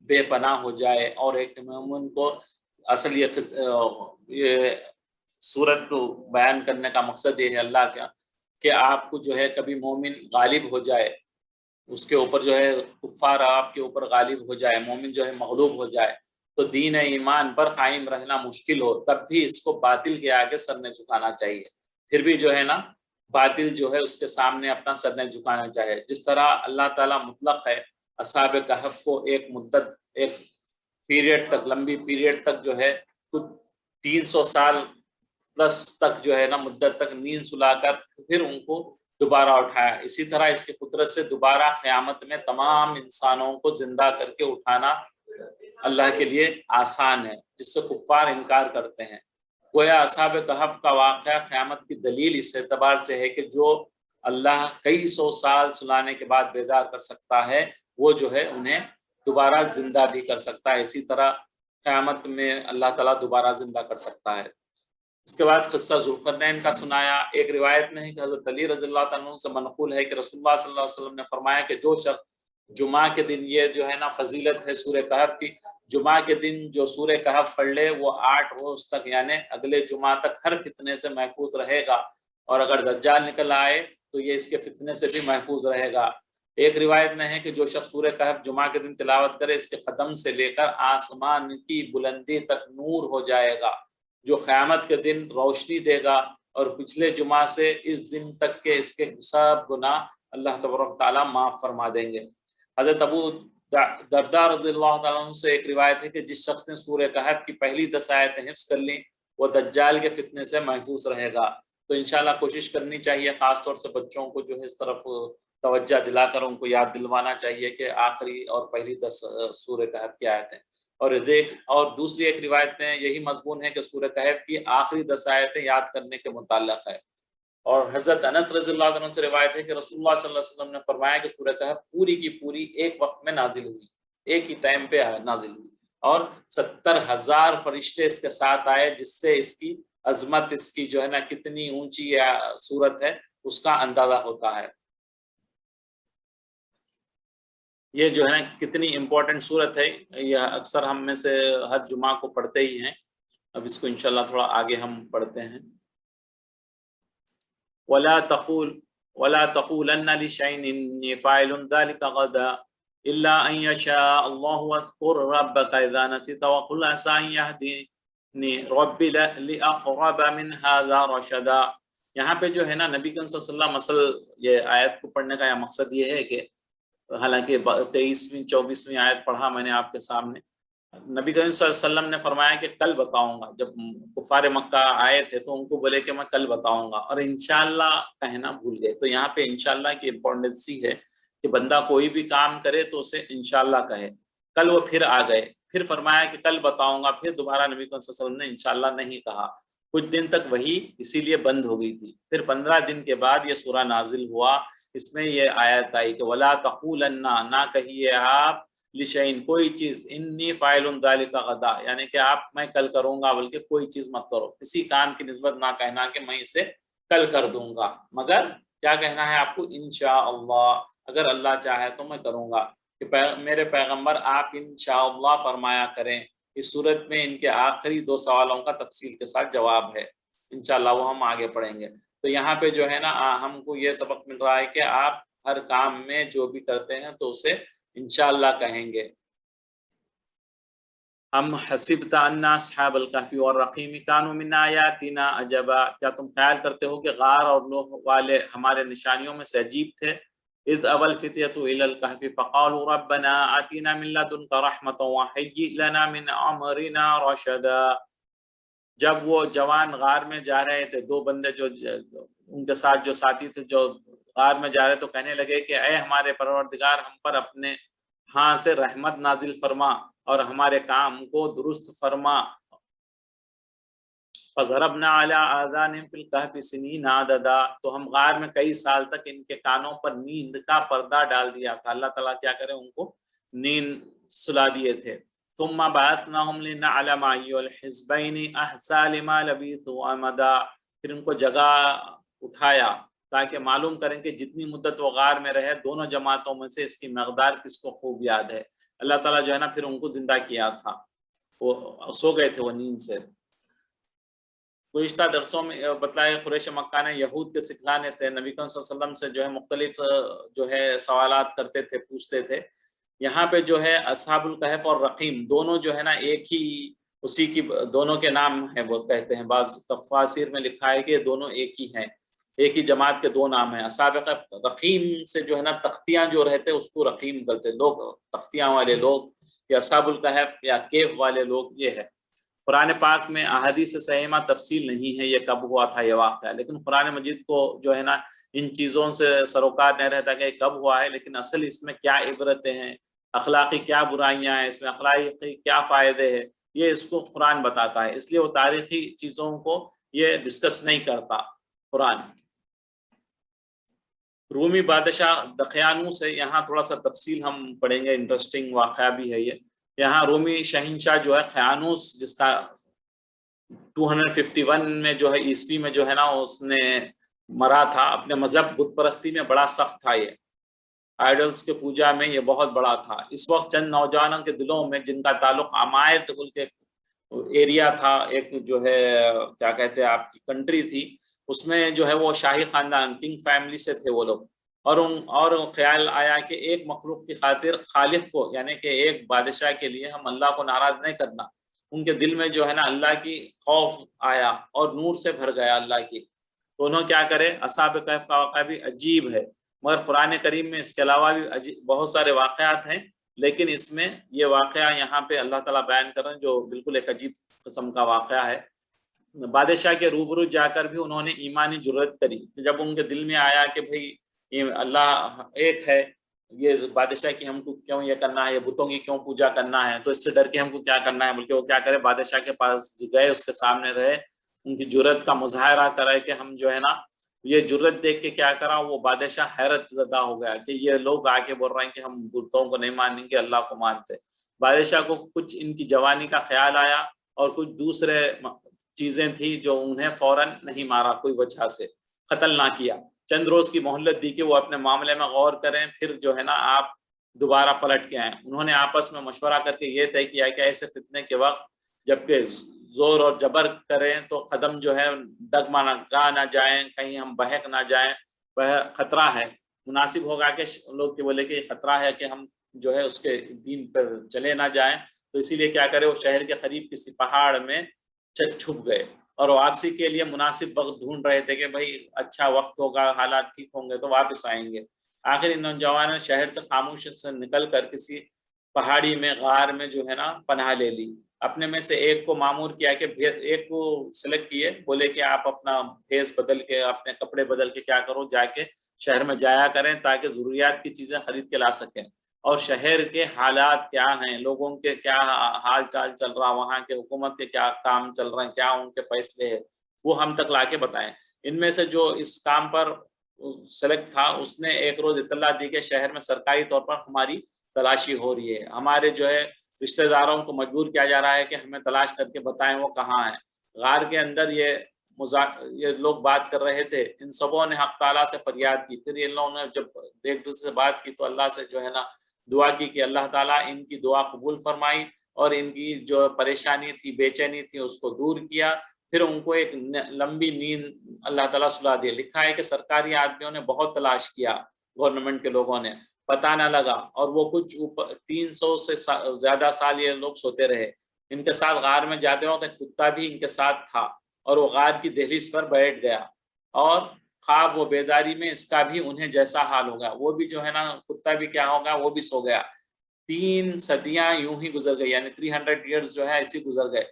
بے پناہ ہو جائے، اور ایک مومن کو اصل یہ صورت کو بیان کرنے کا مقصد یہ ہے اللہ کا، کہ آپ کو جو ہے کبھی مومن غالب ہو جائے، اس کے اوپر جو ہے کفار آپ کے اوپر غالب ہو جائے، مومن جو ہے مغلوب ہو جائے، تو دین ایمان پر قائم رہنا مشکل ہو، تب بھی اس کو باطل کے آگے سر نہیں جھکانا چاہیے. پھر بھی جو ہے نا باطل جو ہے اس کے سامنے اپنا سر نہیں جھکانا چاہیے. جس طرح اللہ تعالیٰ مطلق ہے، اصحاب کہف کو ایک مدت، ایک پیریڈ تک، لمبی پیریڈ تک جو ہے کچھ 300 سال پلس تک جو ہے نا مدت تک نیند سلا کر پھر ان کو دوبارہ اٹھایا. اسی طرح اس کی قدرت سے دوبارہ قیامت میں تمام انسانوں کو زندہ کر کے اٹھانا اللہ کے لیے آسان ہے، جس سے کفار انکار کرتے ہیں. گویا اصحاب کہف کا واقعہ قیامت کی دلیل اس اعتبار سے ہے کہ جو اللہ کئی 100 سال سلانے کے بعد بیدار کر سکتا ہے، وہ جو ہے انہیں دوبارہ زندہ بھی کر سکتا ہے. اسی طرح قیامت میں اللہ تعالیٰ دوبارہ زندہ کر سکتا ہے. اس کے بعد قصہ ذوالقرنین کا سنایا. ایک روایت میں ہے کہ حضرت علی رضی اللہ عنہ سے منقول ہے کہ رسول اللہ صلی اللہ علیہ وسلم نے فرمایا کہ جو شخص جمعہ کے دن، یہ جو ہے نا فضیلت ہے سورہ کہف کی، جمعہ کے دن جو سورہ کہف پڑھ لے وہ 8 روز تک، یعنی اگلے جمعہ تک ہر فتنے سے محفوظ رہے گا، اور اگر دجال نکل آئے تو یہ اس کے فتنے سے بھی محفوظ رہے گا. ایک روایت میں ہے کہ جو شخص سورہ کہف جمعہ کے دن تلاوت کرے، اس کے قدم سے لے کر آسمان کی بلندی تک نور ہو جائے گا، جو قیامت کے دن روشنی دے گا، اور پچھلے جمعہ سے اس دن تک کے اس کے سب گناہ اللہ تبارک تعالیٰ معاف فرما دیں گے. حضرت ابو درداء رضی اللہ تعالیٰ عنہ سے ایک روایت ہے کہ جس شخص نے سورہ کہف کی پہلی 10 آیتیں حفظ کر لیں وہ دجال کے فتنے سے محفوظ رہے گا. تو انشاءاللہ کوشش کرنی چاہیے، خاص طور سے بچوں کو جو ہے اس طرف توجہ دلا کر ان کو یاد دلوانا چاہیے کہ آخری اور پہلی 10 سورہ کہف کی آیتیں. اور دوسری ایک روایت میں یہی مضمون ہے کہ سورہ کہف کی آخری 10 آیتیں یاد کرنے کے متعلق ہے. اور حضرت انس رضی اللہ عنہ سے روایت ہے کہ رسول اللہ صلی اللہ علیہ وسلم نے فرمایا کہ سورہ کہف پوری کی پوری ایک وقت میں نازل ہوئی، ایک ہی ٹائم پہ نازل ہوئی، اور 70,000 فرشتے اس کے ساتھ آئے، جس سے اس کی عظمت، اس کی جو ہے نا کتنی اونچی صورت ہے اس کا اندازہ ہوتا ہے. یہ جو ہے نا کتنی امپورٹنٹ صورت ہے، یہ اکثر ہم میں سے ہر جمعہ کو پڑھتے ہی ہیں. اب اس کو انشاءاللہ تھوڑا آگے ہم پڑھتے ہیں. ولا تقولن لشيء إني فاعل ذلك غدا إلا أن يشاء الله واذكر ربك إذا نسيت وقل عسى أن يهديني ربي لأقرب من هذا رشدا. یہاں پہ جو ہے نا نبی کریم صلی اللہ علیہ وسلم، اصل یہ آیت کو پڑھنے کا یہ مقصد یہ ہے کہ حالانکہ 23ویں 24ویں آیت پڑھا میں نے آپ کے سامنے، نبی کریم صلی اللہ علیہ وسلم نے فرمایا کہ کل بتاؤں گا. جب کفار مکہ آئے تھے تو ان کو بولے کہ میں کل بتاؤں گا، اور انشاءاللہ کہنا بھول گئے. تو یہاں پہ انشاءاللہ کی امپورٹنس ہے کہ بندہ کوئی بھی کام کرے تو اسے انشاءاللہ کہے. کل وہ پھر آ گئے، پھر فرمایا کہ کل بتاؤں گا، پھر دوبارہ نبی کریم صلی اللہ علیہ وسلم نے انشاءاللہ نہیں کہا. کچھ دن تک وہی اسی لیے بند ہو گئی تھی. پھر 15 دن کے بعد یہ سورہ نازل ہوا. اس میں یہ آیت آئی کہ ولا تقولن، نہ کہیے آپ، لشین کوئی چیز، انی فاعل ذلک غدا، یعنی کہ آپ میں کل کروں گا، بلکہ کوئی چیز مت کرو. کسی کام کی نسبت نہ کہنا کہ میں اسے کل کر دوں گا، مگر کیا کہنا ہے آپ کو؟ انشاءاللہ، اگر اللہ چاہے تو میں کروں گا۔ کہ میرے پیغمبر آپ انشاءاللہ فرمایا کریں۔ اس صورت میں ان کے آخری 2 سوالوں کا تفصیل کے ساتھ جواب ہے، انشاءاللہ وہ ہم آگے پڑھیں گے۔ تو یہاں پہ جو ہے نا ہم کو یہ سبق مل رہا ہے کہ آپ ہر کام میں جو بھی کرتے ہیں تو اسے انشاءاللہ کہیں گے۔ ام حسبت ان اصحاب الکہف والرقیم کانوا من آیاتنا عجبا، کیا تم خیال کرتے ہو کہ غار اور لوح والے ہمارے نشانیوں میں سے عجیب تھے؟ اذ ابى الفتية الى الكهف فقالوا ربنا آتنا من لدنك رحمة وهيئ لنا من امرنا رشدا، جب وہ جوان غار میں جا رہے تھے، 2 بندے جو ان کے ساتھ جو ساتھی تھے جو غار میں جا رہے تو کہنے لگے کہ اے ہمارے پروردگار، ہم پر اپنے ہاں سے رحمت نازل فرما اور ہمارے کام کو درست فرما۔ فضربنا علی آذانہم فی الکہف سنین عددا، تو ہم غار میں کئی سال تک ان کے کانوں پر نیند کا پردہ ڈال دیا تھا، اللہ تعالیٰ کیا کرے ان کو نیند سلا دیے تھے۔ ثم بعثناہم لنعلم ای الحزبین احصی لما لبثوا امدا، پھر ان کو جگہ اٹھایا تاکہ معلوم کریں کہ جتنی مدت وہ غار میں رہے دونوں جماعتوں میں سے اس کی مقدار کس کو خوب یاد ہے۔ اللہ تعالیٰ جو ہے نا پھر ان کو زندہ کیا تھا، وہ سو گئے تھے وہ نیند سے۔ گزشتہ درسوں میں بتلایا قریش مکہ نے یہود کے سکھلانے سے نبی کریم صلی اللہ علیہ وسلم سے جو ہے مختلف جو ہے سوالات کرتے تھے، پوچھتے تھے۔ یہاں پہ جو ہے اصحاب الکہف اور رقیم دونوں جو ہے نا ایک ہی اسی کی دونوں کے نام ہیں، وہ کہتے ہیں، بعض تفاسیر میں لکھا ہے کہ دونوں ایک ہی ہیں، ایک ہی جماعت کے 2 نام ہیں۔ اصحاب رقیم سے جو ہے نا تختیاں جو رہتے اس کو رقیم کرتے، لوگ تختیاں والے لوگ، یا اصحاب الکہف یا کیف والے لوگ، یہ ہے۔ قرآن پاک میں احادیث صحیحہ تفصیل نہیں ہے یہ کب ہوا تھا یہ واقعہ، لیکن قرآن مجید کو جو ہے نا ان چیزوں سے سروکار نہیں رہتا کہ کب ہوا ہے، لیکن اصل اس میں کیا عبرتیں ہیں، اخلاقی کیا برائیاں ہیں، اس میں اخلاقی کیا فائدے ہیں، یہ اس کو قرآن بتاتا ہے، اس لیے وہ تاریخی چیزوں کو یہ ڈسکس نہیں کرتا قرآن۔ رومی بادشاہ دقیانوس سے یہاں تھوڑا سا تفصیل ہم پڑھیں گے، انٹرسٹنگ واقعہ بھی ہے یہ۔ یہاں رومی شہنشاہ جو ہے قیانوس، جس کا 251 میں جو ہے عیسوی میں جو ہے نا اس نے مرا تھا، اپنے مذہب بت پرستی میں بڑا سخت تھا، یہ آئیڈلز کے پوجا میں یہ بہت بڑا تھا۔ اس وقت چند نوجوانوں کے دلوں میں جن کا تعلق عمائد کے ایریا تھا، ایک جو ہے کیا کہتے ہیں آپ کی کنٹری تھی، اس میں جو ہے وہ شاہی خاندان کنگ فیملی سے تھے وہ لوگ، اور خیال آیا کہ ایک مخلوق کی خاطر خالق کو، یعنی کہ ایک بادشاہ کے لیے ہم اللہ کو ناراض نہیں کرنا۔ ان کے دل میں جو ہے نا اللہ کی خوف آیا اور نور سے بھر گیا اللہ کی، تو انہوں کیا کرے؟ اصحاب کہف کا واقعہ بھی عجیب ہے، مگر قرآن کریم میں اس کے علاوہ بھی بہت سارے واقعات ہیں، لیکن اس میں یہ واقعہ یہاں پہ اللہ تعالیٰ بیان کر رہے ہیں جو بالکل ایک عجیب قسم کا واقعہ ہے۔ بادشاہ کے روبرو جا کر بھی انہوں نے ایمانی جرات کری، جب ان کے دل میں آیا کہ بھئی یہ اللہ ایک ہے، یہ بادشاہ کی ہم کو کیوں یہ کرنا ہے، یہ بتوں کی کیوں پوجا کرنا ہے، تو اس سے ڈر کے ہم کو کیا کرنا ہے، بلکہ وہ کیا کرے بادشاہ کے پاس گئے، اس کے سامنے رہے، ان کی جرات کا مظاہرہ کرے کہ ہم جو ہے نا، یہ جرات دیکھ کے کیا کرا، وہ بادشاہ حیرت زدہ ہو گیا کہ یہ لوگ آ کے بول رہے ہیں کہ ہم بتوں کو نہیں مانیں گے، اللہ کو مانتے۔ بادشاہ کو کچھ ان کی جوانی کا خیال آیا اور کچھ دوسرے چیزیں تھیں جو انہیں فوراً نہیں مارا، کوئی وجہ سے قتل نہ کیا، چند روز کی مہلت دی کہ وہ اپنے معاملے میں غور کریں، پھر جو ہے نا آپ دوبارہ پلٹ کے آئیں۔ انہوں نے آپس میں مشورہ کر کے یہ طے کیا کہ ایسے فتنے کے وقت جبکہ زور اور جبر کریں تو قدم جو ہے ڈگمگا نہ جائیں، کہیں ہم بہک نہ جائیں، خطرہ ہے، مناسب ہوگا کہ لوگ کے بولے کہ یہ خطرہ ہے کہ ہم جو ہے اس کے دین پر چلے نہ جائیں، تو اسی لیے کیا کرے وہ شہر کے قریب کسی پہاڑ میں چھپ گئے اور واپسی کے لیے مناسب وقت ڈھونڈ رہے تھے کہ بھائی اچھا وقت ہوگا، حالات ٹھیک ہوں گے تو واپس آئیں گے۔ آخر ان نوجوانوں نے شہر سے خاموش سے نکل کر کسی پہاڑی میں غار میں جو ہے نا پناہ لے لی۔ اپنے میں سے ایک کو مامور کیا کہ ایک کو سلیکٹ کیے، بولے کہ آپ اپنا بھیس بدل کے، اپنے کپڑے بدل کے کیا کرو، جا کے شہر میں جایا کریں تاکہ ضروریات کی چیزیں خرید کے لا سکیں، اور شہر کے حالات کیا ہیں، لوگوں کے کیا حال چال چل رہا، وہاں کے حکومت کے کیا کام چل رہے ہیں، کیا ان کے فیصلے ہیں، وہ ہم تک لا کے بتائیں۔ ان میں سے جو اس کام پر سلیکٹ تھا اس نے ایک روز اطلاع دی کہ شہر میں سرکاری طور پر ہماری تلاشی ہو رہی ہے، ہمارے جو ہے رشتہ داروں کو مجبور کیا جا رہا ہے کہ ہمیں تلاش کر کے بتائیں وہ کہاں ہیں۔ غار کے اندر یہ یہ لوگ بات کر رہے تھے، ان سبوں نے حق تعالیٰ سے فریاد کی. پھر ان لوگوں نے جب ایک دوسرے سے بات کی تو اللہ سے جو ہے نا دعا کی کہ اللہ تعالیٰ ان کی دعا قبول فرمائی اور ان کی جو پریشانی تھی، بے چینی تھی، اس کو دور کیا. پھر ان کو ایک لمبی نیند اللہ تعالیٰ سلا دیا. لکھا ہے کہ سرکاری آدمیوں نے بہت تلاش کیا، گورنمنٹ کے لوگوں نے، پتہ نہ لگا، اور وہ کچھ 300 سے زیادہ سال یہ لوگ سوتے رہے. ان کے ساتھ غار میں جاتے وقت ایک کتا بھی ان کے ساتھ تھا اور وہ غار کی دہلیز پر بیٹھ گیا، اور خواب و بیداری میں اس کا بھی انہیں جیسا حال ہوگا. وہ بھی جو ہے نا کتا بھی کیا ہوگا، وہ بھی سو گیا. 3 صدیاں یوں ہی گزر گئی، یعنی 300 ایئرز جو ہے ایسی گزر گئے.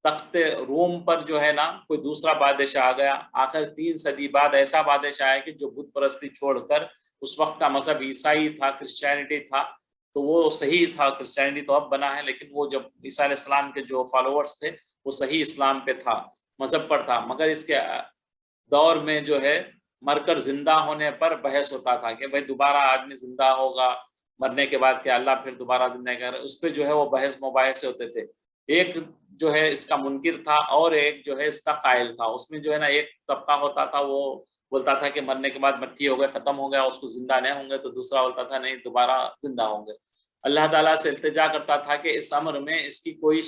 تخت روم پر جو ہے نا کوئی دوسرا بادشاہ آ گیا. آخر 3 صدی بعد ایسا بادشاہ آیا کہ جو بت پرستی چھوڑ کر، اس وقت کا مذہب عیسائی تھا، کرسچینٹی تھا، تو وہ صحیح تھا. کرسچینٹی تو اب بنا ہے، لیکن وہ جب عیسیٰ علیہ السلام کے جو فالوورز تھے وہ صحیح اسلام پہ تھا، مذہب پر تھا. مگر اس کے دور میں جو ہے مر کر زندہ ہونے پر بحث ہوتا تھا کہ بھائی دوبارہ آدمی زندہ ہوگا، مرنے کے بعد کیا اللہ پھر دوبارہ زندہ کر. اس پہ جو ہے وہ بحث مباحثے ہوتے تھے. ایک جو ہے اس کا منکر تھا اور ایک جو ہے اس کا قائل تھا. اس میں جو ہے نا ایک طبقہ ہوتا تھا وہ بولتا تھا کہ مرنے کے بعد مٹی ہو گئے، ختم ہو گیا، اس کو زندہ نہیں ہوں گے. تو دوسرا بولتا تھا نہیں، دوبارہ زندہ ہوں گے. اللہ تعالیٰ سے التجا کرتا تھا کہ اس امر میں اس کی کوئی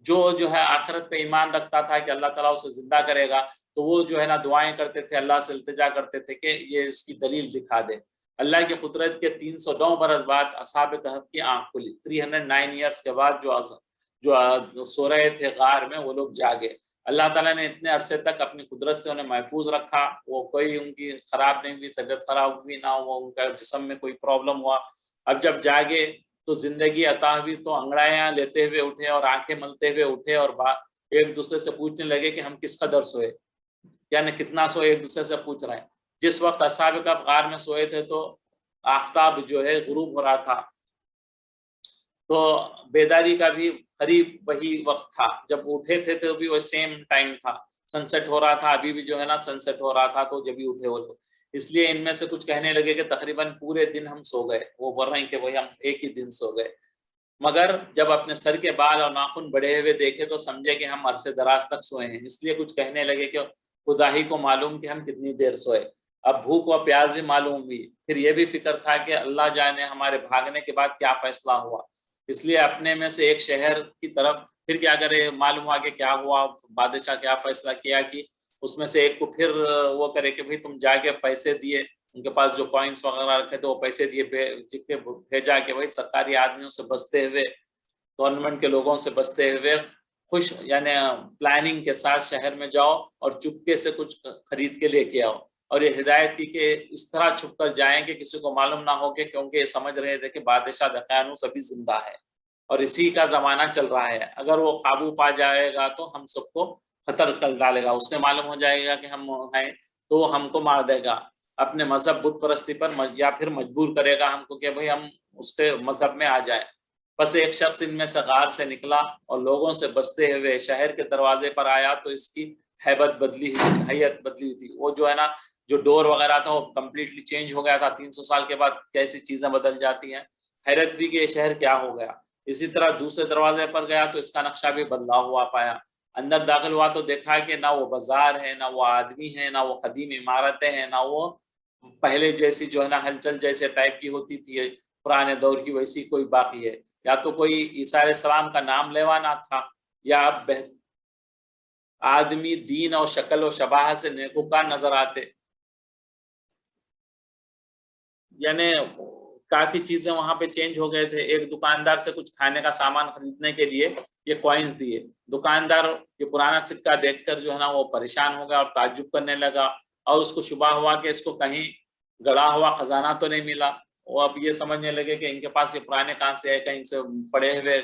جو ہے آخرت پہ ایمان رکھتا تھا کہ اللہ تعالیٰ اسے زندہ کرے گا، تو وہ جو ہے نا دعائیں کرتے تھے، اللہ سے التجا کرتے تھے کہ یہ اس کی دلیل دکھا دے. اللہ کی قدرت کے 309 برس بعد اصحاب کہف کی آنکھ کھلی. 309 ایئرس کے بعد جو سو رہے تھے غار میں، وہ لوگ جاگے. اللہ تعالیٰ نے اتنے عرصے تک اپنی قدرت سے انہیں محفوظ رکھا. وہ کوئی ان کی خراب نہیں ہوئی، طبیعت خراب ہوئی نہ، وہ ان کا جسم میں کوئی پرابلم ہوا. اب جب جاگے تو زندگی عطا ہوئی تو انگڑائیاں لیتے ہوئے اٹھے اور آنکھیں ملتے ہوئے اٹھے، اور ایک دوسرے سے پوچھنے لگے کہ ہم کس قدر سوئے، یعنی کتنا سوئے، ایک دوسرے سے پوچھ رہے ہیں. جس وقت اصحاب کہف غار میں سوئے تھے تو آفتاب جو ہے غروب ہو رہا تھا، تو بیداری کا بھی قریب وہی وقت تھا. جب اٹھے تھے تو بھی وہ سیم ٹائم تھا، سن سیٹ ہو رہا تھا. ابھی بھی جو ہے نا سن سیٹ ہو رہا تھا، تو جب بھی اٹھے وہ لوگ. اس لیے ان میں سے کچھ کہنے لگے کہ تقریباً پورے دن ہم سو گئے. وہ بول رہے ہیں کہ وہی ہم ایک ہی دن سو گئے. مگر جب اپنے سر کے بال اور ناخن بڑھے ہوئے دیکھے تو سمجھے کہ ہم عرصے دراز تک سوئے ہیں. اس لیے کچھ کہنے لگے کہ خدا ہی کو معلوم کہ ہم کتنی دیر سوئے. اب بھوک و پیاس بھی معلوم ہوئی. پھر یہ بھی فکر تھا کہ اللہ جانے ہمارے بھاگنے کے بعد کیا فیصلہ ہوا. اس لیے اپنے میں سے ایک شہر کی طرف پھر کیا کرے، معلوم ہوا کہ کیا ہوا، بادشاہ کیا فیصلہ کیا کہ اس میں سے ایک کو پھر وہ کرے کہ بھئی تم جا کے پیسے دیے، ان کے پاس جو کوائنس وغیرہ رکھے تھے وہ پیسے دیے، بھیجا کہ بھائی سرکاری آدمیوں سے بچتے ہوئے، گورنمنٹ کے لوگوں سے بچتے ہوئے خوش، یعنی پلاننگ کے ساتھ شہر میں جاؤ اور چپکے سے کچھ خرید کے لے کے آؤ. اور یہ ہدایت کی کہ اس طرح چھپ کر جائیں کہ کسی کو معلوم نہ ہو، کہ کیونکہ یہ سمجھ رہے تھے کہ بادشاہ دقیانوس ابھی زندہ ہے اور اسی کا زمانہ چل رہا ہے. اگر وہ قابو پا جائے گا تو ہم سب کو خطر کر ڈالے گا. اس نے معلوم ہو جائے گا کہ ہم ہیں تو وہ ہم کو مار دے گا، اپنے مذہب بت پرستی پر، یا پھر مجبور کرے گا ہم کو کہ بھئی ہم اس کے مذہب میں آ جائیں. بس ایک شخص ان میں سے غار سے نکلا اور لوگوں سے بچتے ہوئے شہر کے دروازے پر آیا تو اس کی حیبت بدلی ہوئی تھی. وہ جو ہے نا جو ڈور وغیرہ تھا وہ کمپلیٹلی چینج ہو گیا تھا. 300 سال کے بعد کیسی چیزیں بدل جاتی ہیں. حیرت ہوئی کہ یہ شہر کیا ہو گیا. اسی طرح دوسرے دروازے پر گیا تو اس کا نقشہ بھی بدلا ہوا پایا. اندر داخل ہوا تو دیکھا کہ نہ وہ بازار ہے، نہ وہ آدمی ہے، نہ وہ قدیم عمارتیں ہیں، نہ وہ پہلے جیسی جو ہے نا ہلچل جیسے ٹائپ کی ہوتی تھی پرانے دور کی ویسی کوئی باقی ہے. یا تو کوئی عیسیٰ علیہ السلام کا نام لیوا نہ تھا، یا آدمی دین اور شکل و شباہ سے نیکوکار نظر آتے. یعنی کافی چیزیں وہاں پہ چینج ہو گئے تھے. ایک دکاندار سے کچھ کھانے کا سامان خریدنے کے لیے یہ کوائنز دیے. دکاندار یہ پرانا سکہ دیکھ کر جو ہے نا وہ پریشان ہو گیا اور تعجب کرنے لگا، اور اس کو شبہ ہوا کہ اس کو کہیں گڑا ہوا خزانہ تو نہیں ملا. وہ اب یہ سمجھنے لگے کہ ان کے پاس یہ پرانے کہاں سے ہے، کہیں سے پڑے ہوئے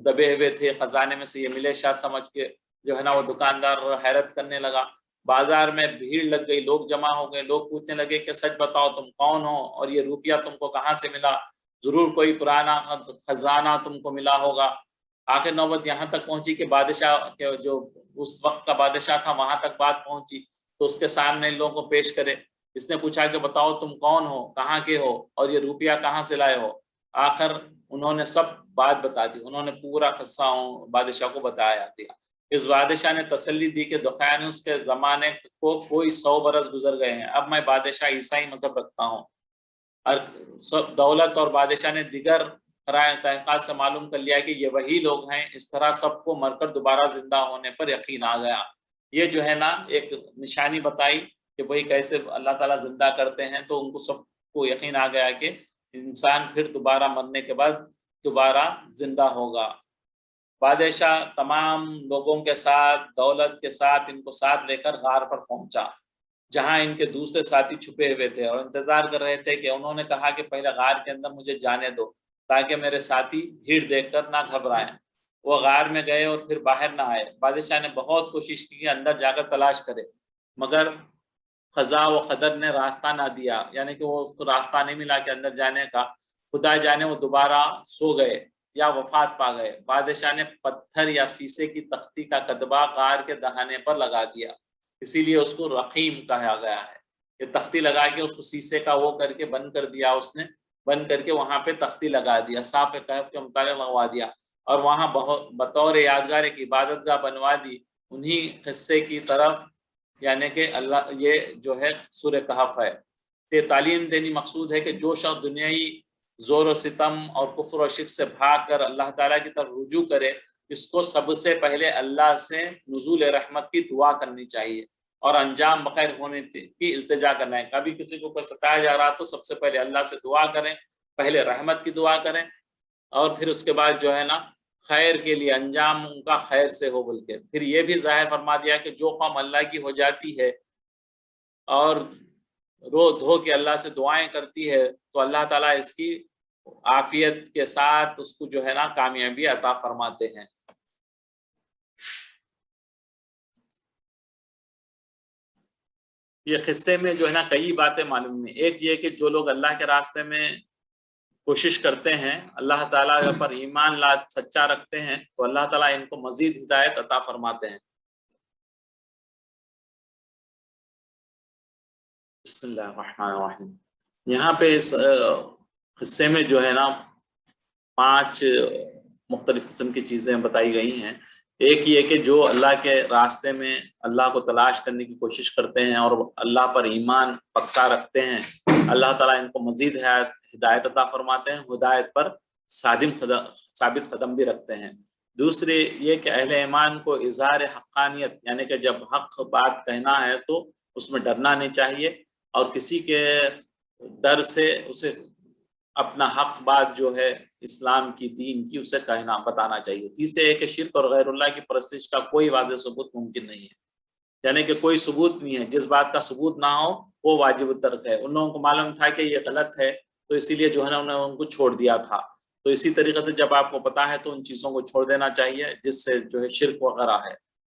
دبے ہوئے تھے خزانے میں سے یہ ملے شاید سمجھ کے جو ہے نا وہ دکاندار حیرت کرنے لگا. بازار میں بھیڑ لگ گئی، لوگ جمع ہو گئے. لوگ پوچھنے لگے کہ سچ بتاؤ تم کون ہو اور یہ روپیہ تم کو کہاں سے ملا، ضرور کوئی پرانا خزانہ تم کو ملا ہوگا. آخر نوبت یہاں تک پہنچی کہ بادشاہ کے جو اس وقت کا بادشاہ تھا وہاں تک بات پہنچی تو اس کے سامنے ان لوگوں کو پیش کرے. اس نے پوچھا کہ بتاؤ تم کون ہو، کہاں کے ہو اور یہ روپیہ کہاں سے لائے ہو. آخر انہوں نے سب بات بتا دی. انہوں نے پورا قصہ بادشاہ کو بتایا دیا. اس بادشاہ نے تسلی دی کہ دقیانوس کے زمانے کو کوئی 100 برس گزر گئے ہیں، اب میں بادشاہ عیسائی مذہب رکھتا ہوں۔ دولت اور بادشاہ نے دیگر فرائض تحقیقات سے معلوم کر لیا کہ یہ وہی لوگ ہیں۔ اس طرح سب کو مر کر دوبارہ زندہ ہونے پر یقین آ گیا۔ یہ جو ہے نا ایک نشانی بتائی کہ بھئی کیسے اللہ تعالیٰ زندہ کرتے ہیں، تو ان کو سب کو یقین آ گیا کہ انسان پھر دوبارہ مرنے کے بعد دوبارہ زندہ ہوگا۔ بادشاہ تمام لوگوں کے ساتھ، دولت کے ساتھ، ان کو ساتھ لے کر غار پر پہنچا جہاں ان کے دوسرے ساتھی چھپے ہوئے تھے اور انتظار کر رہے تھے کہ انہوں نے کہا کہ پہلے غار کے اندر مجھے جانے دو تاکہ میرے ساتھی بھیڑ دیکھ کر نہ گھبرائیں۔ وہ غار میں گئے اور پھر باہر نہ آئے۔ بادشاہ نے بہت کوشش کی کہ اندر جا کر تلاش کرے، مگر قضاء و قدر نے راستہ نہ دیا، یعنی کہ وہ اس کو راستہ نہیں ملا کہ اندر جانے کا۔ خدا جانے وہ دوبارہ سو گئے یا وفات پا گئے۔ بادشاہ نے پتھر یا سیسے کی تختی کا کدبہ غار کے دہانے پر لگا دیا، اسی لیے اس کو رقیم کہا گیا ہے۔ یہ تختی لگا کے اس کو سیسے کا وہ کر کے بند کر دیا، اس نے بند کر کے وہاں پہ تختی لگا دیا، صاف کہف کے مطابق لگوا دیا، اور وہاں بطور یادگار ایک عبادت گاہ بنوا دی انہی قصے کی طرف، یعنی کہ اللہ یہ جو ہے سورہ کہف ہے۔ یہ تعلیم دینی مقصود ہے کہ جو شخص دنیائی زور و ستم اور کفر و شرک سے بھاگ کر اللہ تعالیٰ کی طرف رجوع کرے، اس کو سب سے پہلے اللہ سے نزول رحمت کی دعا کرنی چاہیے اور انجام بخیر ہونے کی التجا کرنا ہے۔ کبھی کسی کو کوئی ستایا جا رہا تو سب سے پہلے اللہ سے دعا کریں، پہلے رحمت کی دعا کریں، اور پھر اس کے بعد جو ہے نا خیر کے لیے انجام ان کا خیر سے ہو، بلکہ پھر یہ بھی ظاہر فرما دیا کہ جو قوم اللہ کی ہو جاتی ہے اور رو دھو کے اللہ سے دعائیں کرتی ہے تو اللہ تعالیٰ اس کی عافیت کے ساتھ اس کو جو ہے نا کامیابی عطا فرماتے ہیں۔ یہ قصے میں جو ہے نا کئی باتیں معلوم ہیں۔ ایک یہ کہ جو لوگ اللہ کے راستے میں کوشش کرتے ہیں، اللہ تعالیٰ پر ایمان سچا رکھتے ہیں، تو اللہ تعالیٰ ان کو مزید ہدایت عطا فرماتے ہیں۔ بسم اللہ الرحمن الرحیم۔ یہاں پہ اس قصے میں جو ہے نا 5 مختلف قسم کی چیزیں بتائی گئی ہیں۔ ایک یہ کہ جو اللہ کے راستے میں اللہ کو تلاش کرنے کی کوشش کرتے ہیں اور اللہ پر ایمان پختہ رکھتے ہیں، اللہ تعالیٰ ان کو مزید ہدایت عطا فرماتے ہیں، ہدایت پر ثابت قدم بھی رکھتے ہیں۔ دوسری یہ کہ اہل ایمان کو اظہار حقانیت، یعنی کہ جب حق بات کہنا ہے تو اس میں ڈرنا نہیں چاہیے اور کسی کے ڈر سے اسے اپنا حق بات جو ہے اسلام کی دین کی اسے کہنا بتانا چاہیے۔ تیسرے ہے کہ شرک اور غیر اللہ کی پرستش کا کوئی واضح ثبوت ممکن نہیں ہے، یعنی کہ کوئی ثبوت نہیں ہے، جس بات کا ثبوت نہ ہو وہ واجب الترک ہے۔ ان لوگوں کو معلوم تھا کہ یہ غلط ہے تو اسی لیے جو ہے نا انہوں نے ان کو چھوڑ دیا تھا۔ تو اسی طریقے سے جب آپ کو پتا ہے تو ان چیزوں کو چھوڑ دینا چاہیے جس سے جو ہے شرک وغیرہ ہے۔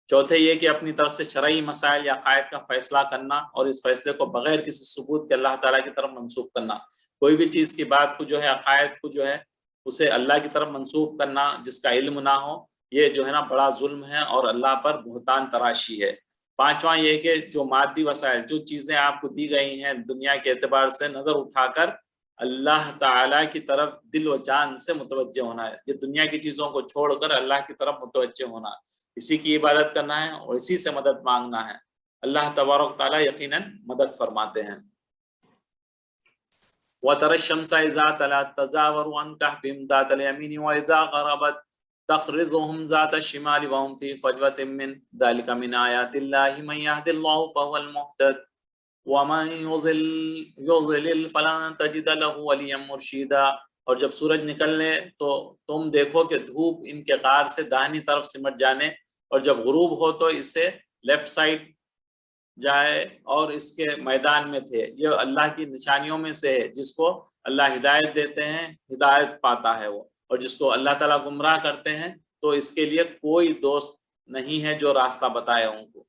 چوتھے یہ کہ اپنی طرف سے شرعی مسائل یا قائد کا فیصلہ کرنا اور اس فیصلے کو بغیر کسی ثبوت کے اللہ تعالیٰ کی طرف منسوخ کرنا۔ کوئی بھی چیز کی بات کو جو ہے عقائد کو جو ہے اسے اللہ کی طرف منسوخ کرنا جس کا علم نہ ہو، یہ جو ہے نا بڑا ظلم ہے اور اللہ پر بہتان تراشی ہے۔ پانچواں یہ کہ جو مادی وسائل، جو چیزیں آپ کو دی گئی ہیں دنیا کے اعتبار سے، نظر اٹھا کر اللہ تعالیٰ کی طرف دل و جان سے متوجہ ہونا ہے۔ یہ دنیا کی چیزوں کو چھوڑ کر اللہ کی طرف متوجہ ہونا ہے، اسی کی عبادت کرنا ہے اور اسی سے مدد مانگنا ہے۔ اللہ تبارک تعالیٰ یقیناً مدد فرماتے ہیں۔ وَتَرَى الشَّمْسَ إِذَا طَلَعَت تَزَاوَرُ عَنْ كَهْفِهِمْ ذَاتَ الْيَمِينِ وَإِذَا غَرَبَتْ تَقْرِضُهُمْ ذَاتَ الشِّمَالِ وَهُمْ فِي فَجْوَةٍ مِّنْ ذَلِكَ مِنْ آيَاتِ اللَّهِ مَنْ يَهْدِ اللَّهُ فَهُوَ الْمُهْتَدِ وَمَنْ يُضْلِلْ فَلَن تَجِدَ لَهُ وَلِيًّا مُرْشِدًا۔ اور جب سورج نکلنے تو تم دیکھو کہ دھوپ ان کے غار سے داہنی طرف سمٹ جانے، اور جب غروب ہو تو اسے لیفٹ سائڈ جائے اور اس کے میدان میں تھے۔ یہ اللہ کی نشانیوں میں سے ہے، جس کو اللہ ہدایت دیتے ہیں ہدایت پاتا ہے وہ، اور جس کو اللہ تعالیٰ گمراہ کرتے ہیں تو اس کے لیے کوئی دوست نہیں ہے جو راستہ بتائے ان کو۔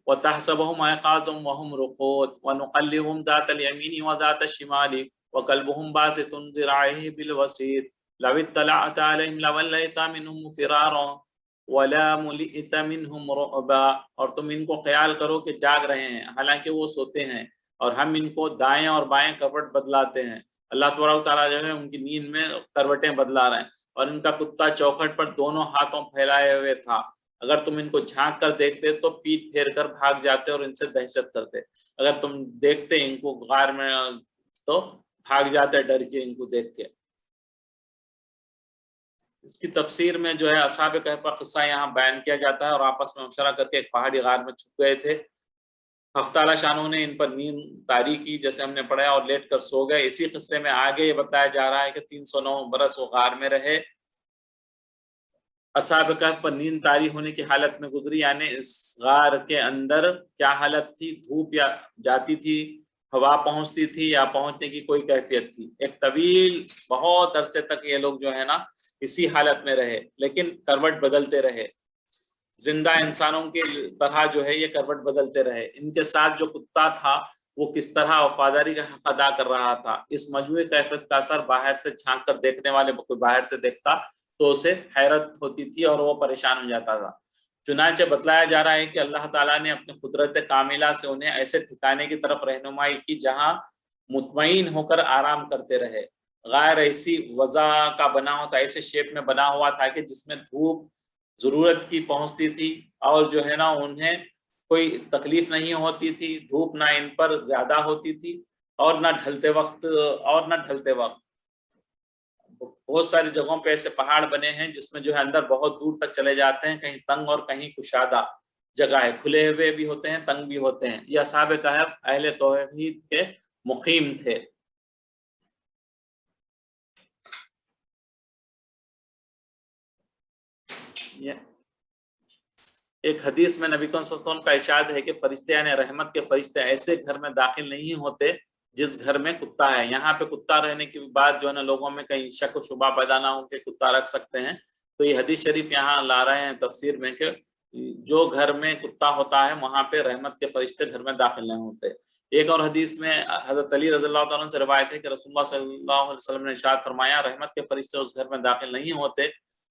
وَتَحْسَبُهُمْ أَيْقَاظًا وَهُمْ رُقُودٌ وَنُقَلِّبُهُمْ ذَاتَ الْيَمِينِ وَذَاتَ الشِّمَالِ وَقَلْبُهُمْ بَاسِطٌ ذِرَاعَيْهِ بِالْوَسِيطِ لَوِ اطَّلَعْتَ عَلَيْهِمْ لَوَلَّيْتَ مِنْهُمْ فِرَارًا وَلَا مُلِئْتَ مِنْهُمْ رُعْبًا۔ اور تم ان کو خیال کرو کہ جاگ رہے ہیں حالانکہ وہ سوتے ہیں، اور ہم ان کو دائیں اور بائیں کروٹ بدلاتے ہیں۔ اللہ تبارک تعالیٰ جو ہے ان کی نیند میں کروٹیں بدلا رہے ہیں، اور ان کا کتا چوکھٹ پر دونوں ہاتھوں پھیلائے ہوئے تھا، اگر تم ان کو جھانک کر دیکھتے تو پیٹ پھیر کر بھاگ جاتے اور ان سے دہشت کرتے. اگر تم دیکھتے ان کو غار میں تو بھاگ جاتے ڈر کے ان کو دیکھ کے. اس کی تفسیر میں جو ہے اصحاب کہف کا قصہ یہاں بیان کیا جاتا ہے، اور آپس میں مشورہ کر کے ایک پہاڑی غار میں چھپ گئے تھے. حق تعالی شانہ نے ان پر نیند طاری کی جیسے ہم نے پڑھا اور لیٹ کر سو گئے. اسی قصے میں آگے یہ بتایا جا رہا ہے کہ 309 برس وہ غار میں رہے. اصحاب کہف پر نیند طاری ہونے کی حالت میں گزری، یعنی اس غار کے اندر کیا حالت تھی، دھوپ یا جاتی تھی، ہوا پہنچتی تھی یا پہنچنے کی کوئی کیفیت تھی. ایک طویل بہت عرصے تک یہ لوگ جو ہے نا اسی حالت میں رہے، لیکن کروٹ بدلتے رہے، زندہ انسانوں کی طرح جو ہے یہ کروٹ بدلتے رہے. ان کے ساتھ جو کتا تھا وہ کس طرح وفاداری کا حق ادا کر رہا تھا. اس مجموعی کیفیت کا اثر باہر سے جھانک کر دیکھنے والے کوئی باہر سے دیکھتا تو اسے حیرت ہوتی تھی اور وہ پریشان ہو جاتا تھا. چنانچہ بتلایا جا رہا ہے کہ اللہ تعالیٰ نے اپنے قدرت کاملہ سے انہیں ایسے ٹھکانے کی طرف رہنمائی کی جہاں مطمئن ہو کر آرام کرتے رہے. غار ایسی وضع کا بنا ہوتا، ایسے شیپ میں بنا ہوا تھا کہ جس میں دھوپ ضرورت کی پہنچتی تھی اور جو ہے نا انہیں کوئی تکلیف نہیں ہوتی تھی، دھوپ نہ ان پر زیادہ ہوتی تھی اور نہ ڈھلتے وقت. بہت ساری جگہوں پہ ایسے پہاڑ بنے ہیں جس میں جو ہے اندر بہت دور تک چلے جاتے ہیں، کہیں تنگ اور کہیں کشادہ جگہ ہے، کھلے ہوئے بھی ہوتے ہیں، تنگ بھی ہوتے ہیں. یہ اصحاب کہف اہل توحید کے مقیم تھے. ایک حدیث میں نبی صلی اللہ علیہ وسلم کا ارشاد ہے کہ فرشتے یعنی رحمت کے فرشتے ایسے گھر میں داخل نہیں ہوتے جس گھر میں کتا ہے. یہاں پہ کتا رہنے کی بات جو ہے نا لوگوں میں کہیں شک و شبہ پیدا نہ ہو کہ کتا رکھ سکتے ہیں، تو یہ حدیث شریف یہاں لا رہے ہیں تفسیر میں کہ جو گھر میں کتا ہوتا ہے وہاں پہ رحمت کے فرشتے گھر میں داخل نہیں ہوتے. ایک اور حدیث میں حضرت علی رضی اللہ تعالیٰ سے روایت ہے کہ رسول اللہ صلی اللہ علیہ وسلم نے ارشاد فرمایا رحمت کے فرشتے اس گھر میں داخل نہیں ہوتے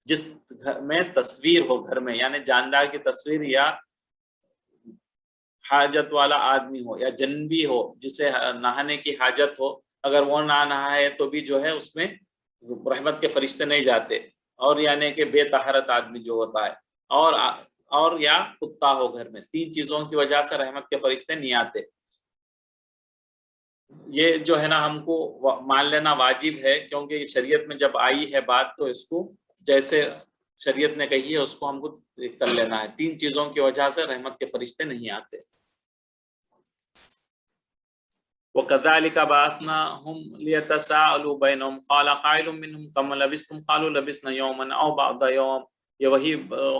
جس گھر میں تصویر ہو، گھر میں یعنی جاندار کی تصویر یا حاجت والا آدمی ہو یا جنبی ہو جسے نہانے کی حاجت ہو، اگر وہ نہ نہائے تو بھی جو ہے اس میں رحمت کے فرشتے نہیں جاتے. اور یعنی کہ بے طہارت آدمی جو ہوتا ہے اور یا کتا ہو گھر میں، تین چیزوں کی وجہ سے رحمت کے فرشتے نہیں آتے. یہ جو ہے نا ہم کو مان لینا واجب ہے، کیونکہ شریعت میں جب آئی ہے بات تو اس کو جیسے شریعت نے کہی ہے اس کو ہم کو کر لینا ہے. تین چیزوں کی وجہ سے رحمت کے فرشتے نہیں آتے. وَكَذَلِكَ بَعَثْنَاهُمْ لِيَتَسَاءَلُوا بَيْنَهُمْ قَالَ قَائِلٌ مِّنْهُمْ كَمْ لَبِثْتُمْ قَالُوا لَبِثْنَا يَوْمًا أَوْ بَعْضَ يَوْمٍ. یہ وہی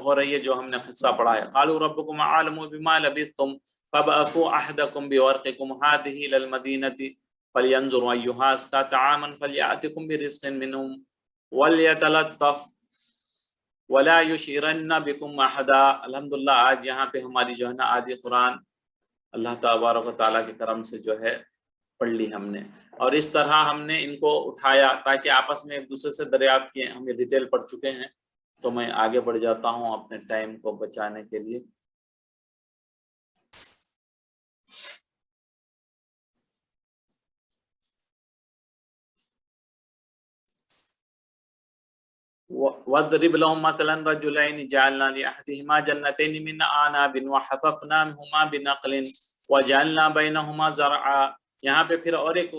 ہو رہی ہے جو ہم نے قصہ پڑھا ہے. قَالُوا رَبُّكُمْ أَعْلَمُ بِمَا لَبِثْتُمْ فَابْعَثُوا أَحَدَكُمْ بِوَرْقِكُمْ هَٰذِهِ إِلَى الْمَدِينَةِ فَلْيَنظُرْ أَيُّهَا أَزْكَىٰ طَعَامًا فَلْيَأْتِكُمْ بِرِزْقٍ مِّنْهُ وَلْيَتَلَطَّفْ وَلَا يُشْعِرَنَّ بِكُمْ أَحَدًا. الحمدللہ آج یہاں پہ ہماری جو ہے نا آدھی قرآن اللہ تبارک و تعالیٰ کے کرم سے جو ہے پڑھ لی ہم نے، اور اس طرح ہم نے ان کو اٹھایا تاکہ آپس میں ایک دوسرے سے دریافت کیے. ہم یہ ڈیٹیل پڑھ چکے ہیں تو میں آگے بڑھ جاتا ہوں اپنے ٹائم کو بچانے کے لیے. وَاضْرِبْ لَهُم مَثَلًا رَجُلَيْنِ جَعَلْنَا لِأَحَدِهِمَا جَنَّتَيْنِ مِنْ أَعْنَابٍ وَحَفَفْنَاهُمَا بِنَخْلٍ وَجَعَلْنَا بَيْنَهُمَا زَرْعًا. یہاں پہ پھر اور ایک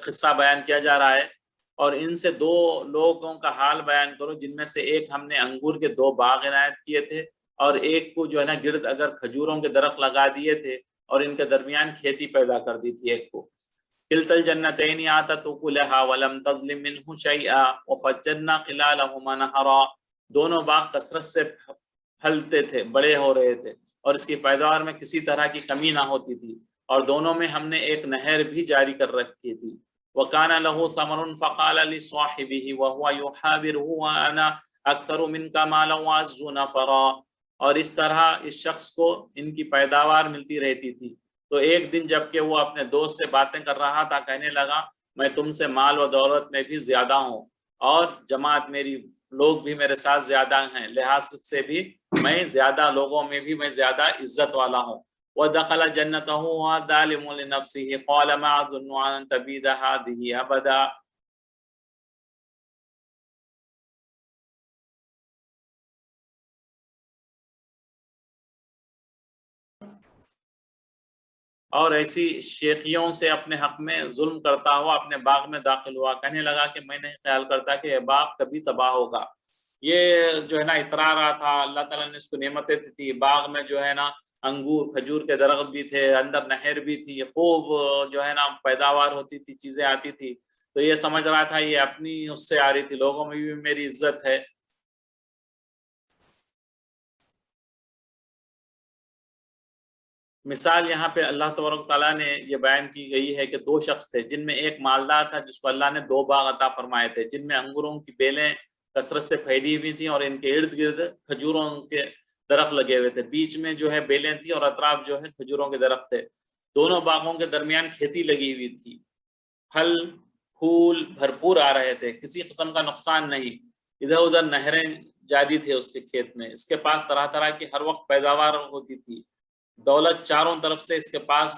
قصہ بیان کیا جا رہا ہے، اور ان سے دو لوگوں کا حال بیان کرو جن میں سے ایک ہم نے انگور کے 2 باغ عنایت کیے تھے اور ایک کو جو ہے نا گرد اگر کھجوروں کے درخت لگا دیے تھے اور ان کے درمیان کھیتی پیدا کر دی تھی ایک کو. کلتا الجنتین آتت اکلہا ولم تظلم منہ شیئا وفجرنا خلالہما نہرا. دونوں باغ کثرت سے پھلتے تھے، بڑے ہو رہے تھے اور اس کی پیداوار میں کسی طرح کی کمی نہ ہوتی تھی، اور دونوں میں ہم نے ایک نہر بھی جاری کر رکھی تھی. وَكَانَ لَهُ ثَمَرٌ فَقَالَ لِصَاحِبِهِ وَهُوَ يُحَاوِرُهُ وَأَنَا أَكْثَرُ مِنْكَ مَالًا وَأَعَزُّ نَفَرًا. اور اس طرح اس شخص کو ان کی پیداوار ملتی رہتی تھی. تو ایک دن جب کہ وہ اپنے دوست سے باتیں کر رہا تھا کہنے لگا میں تم سے مال و دولت میں بھی زیادہ ہوں اور جماعت میری لوگ بھی میرے ساتھ زیادہ ہیں، لحاظ سے بھی میں زیادہ لوگوں میں بھی میں زیادہ عزت والا ہوں. وَدَخَلَ جَنَّتَهُ وَهُوَ ظَالِمٌ لِنَفْسِهِ قَالَ مَا أَظُنُّ أَن تَبِيدَ هَٰذِهِ أَبَدًا. اور ایسی شیخیوں سے اپنے حق میں ظلم کرتا ہوا اپنے باغ میں داخل ہوا، کہنے لگا کہ میں نہیں خیال کرتا کہ یہ باغ کبھی تباہ ہوگا۔ یہ جو ہے نا اترا رہا تھا، اللہ تعالیٰ نے اس کو نعمتیں دی، باغ میں جو ہے نا انگور کھجور کے درخت بھی تھے، اندر نہر بھی تھی، خوب جو ہے نا پیداوار ہوتی تھی، چیزیں آتی تھی، تو یہ سمجھ رہا تھا یہ اپنی اس سے آ رہی تھی، لوگوں میں بھی میری عزت ہے۔ مثال یہاں پہ اللہ تبارک تعالیٰ نے یہ بیان کی گئی ہے کہ دو شخص تھے، جن میں ایک مالدار تھا جس کو اللہ نے 2 باغ عطا فرمائے تھے، جن میں انگوروں کی بیلیں کثرت سے پھیلی ہوئی تھیں اور ان کے ارد گرد کھجوروں کے درخت لگے ہوئے تھے، بیچ میں جو ہے بیلیں تھی اور اطراف جو ہے کھجوروں کے درخت تھے، دونوں باغوں کے درمیان کھیتی لگی ہوئی تھی، پھل پھول بھرپور آ رہے تھے، کسی قسم کا نقصان نہیں، ادھر ادھر نہریں جاری تھے اس کے کھیت میں، اس کے پاس طرح طرح کی ہر وقت پیداوار ہوتی تھی، دولت چاروں طرف سے اس کے پاس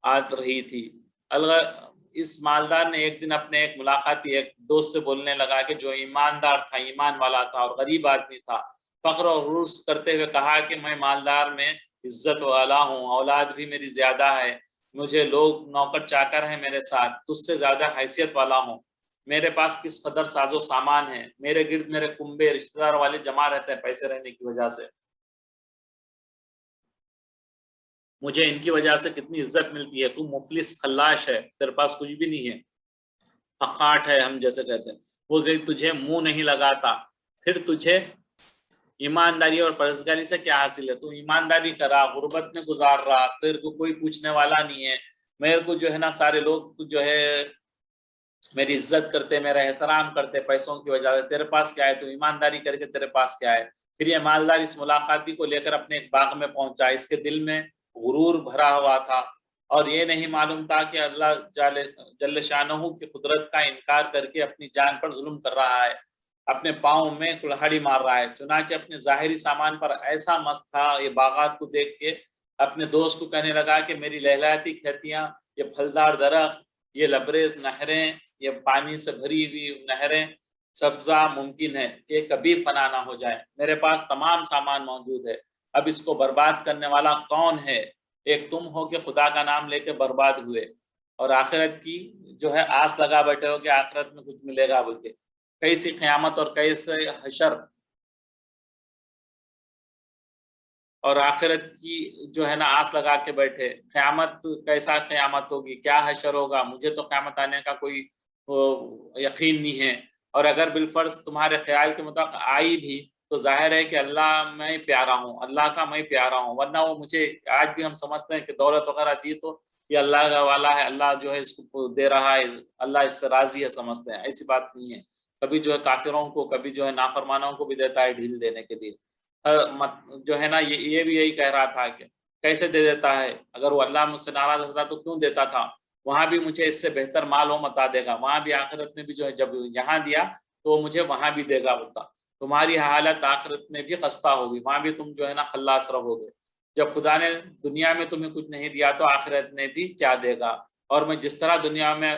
آ رہی تھی۔ اس مالدار نے ایک دن اپنے ایک ملاقاتی ایک دوست سے بولنے لگا کہ جو ایماندار تھا، ایمان والا تھا اور غریب آدمی تھا، فخر اور عروس کرتے ہوئے کہا کہ میں مالدار میں عزت والا ہوں، اولاد بھی میری زیادہ ہے، مجھے لوگ نوکر چاکر ہیں میرے ساتھ، تجھ سے زیادہ حیثیت والا ہوں، میرے پاس کس قدر ساز و سامان ہے، میرے گرد میرے کنبے رشتہ دار والے جمع رہتے ہیں پیسے رہنے کی وجہ سے، مجھے ان کی وجہ سے کتنی عزت ملتی ہے، تو مفلس خلاش ہے، تیرے پاس کچھ بھی نہیں ہے، حقاٹ ہے ہم جیسے کہتے ہیں، وہ تجھے منہ نہیں لگاتا، پھر تجھے ایمانداری اور پرہیزگاری سے کیا حاصل ہے، تو ایمانداری کرا، غربت میں گزار رہا، تیرے کو کوئی پوچھنے والا نہیں ہے، میرے کو جو ہے نا سارے لوگ جو ہے میری عزت کرتے، میرا احترام کرتے پیسوں کی وجہ سے، تیرے پاس کیا ہے، تو ایمانداری کر کے تیرے پاس کیا ہے۔ پھر یہ مالدار اس ملاقاتی کو لے کر اپنے ایک باغ میں پہنچا، اس کے دل میں غرور بھرا ہوا تھا اور یہ نہیں معلوم تھا کہ اللہ جل شانہ کی قدرت کا انکار کر کے اپنی جان پر ظلم کر رہا ہے، اپنے پاؤں میں کلہاڑی مار رہا ہے، چنانچہ اپنے ظاہری سامان پر ایسا مست تھا، یہ باغات کو دیکھ کے اپنے دوست کو کہنے لگا کہ میری لہلاتی کھیتیاں، یہ پھلدار درخت، یہ لبریز نہریں، یہ پانی سے بھری ہوئی نہریں، سبزہ ممکن ہے کہ کبھی فنا نہ ہو جائے، میرے پاس تمام سامان موجود ہے، اب اس کو برباد کرنے والا کون ہے؟ ایک تم ہو کہ خدا کا نام لے کے برباد ہوئے اور آخرت کی جو ہے آس لگا بیٹھے ہو کہ آخرت میں کچھ ملے گا بول کے، کیسی قیامت اور کیسے حشر اور آخرت کی جو ہے نا آس لگا کے بیٹھے، قیامت کیسا قیامت ہوگی، کیا حشر ہوگا، مجھے تو قیامت آنے کا کوئی یقین نہیں ہے، اور اگر بالفرض تمہارے خیال کے مطابق آئی بھی تو ظاہر ہے کہ اللہ میں پیارا ہوں، اللہ کا میں پیارا ہوں، ورنہ وہ مجھے آج بھی ہم سمجھتے ہیں کہ دولت وغیرہ دی تو یہ اللہ کا والا ہے، اللہ جو ہے اس کو دے رہا ہے، اللہ اس سے راضی ہے سمجھتے ہیں، ایسی بات نہیں ہے، کبھی جو ہے کافروں کو، کبھی جو ہے نافرمانوں کو بھی دیتا ہے ڈھیل دینے کے لیے، جو ہے نا یہ بھی یہی کہہ رہا تھا کہ کیسے دے دیتا ہے، اگر وہ اللہ مجھ سے ناراض ہوتا تو کیوں دیتا تھا، وہاں بھی مجھے اس سے بہتر مال و متا دے گا، وہاں بھی آخرت میں بھی جو ہے جب یہاں دیا تو مجھے وہاں بھی دے گا بولتا، تمہاری حالت آخرت میں بھی خستہ ہوگی، وہاں بھی تم جو ہے نا خلاص رہو گے، جب خدا نے دنیا میں تمہیں کچھ نہیں دیا تو آخرت میں بھی کیا دے گا، اور میں جس طرح دنیا میں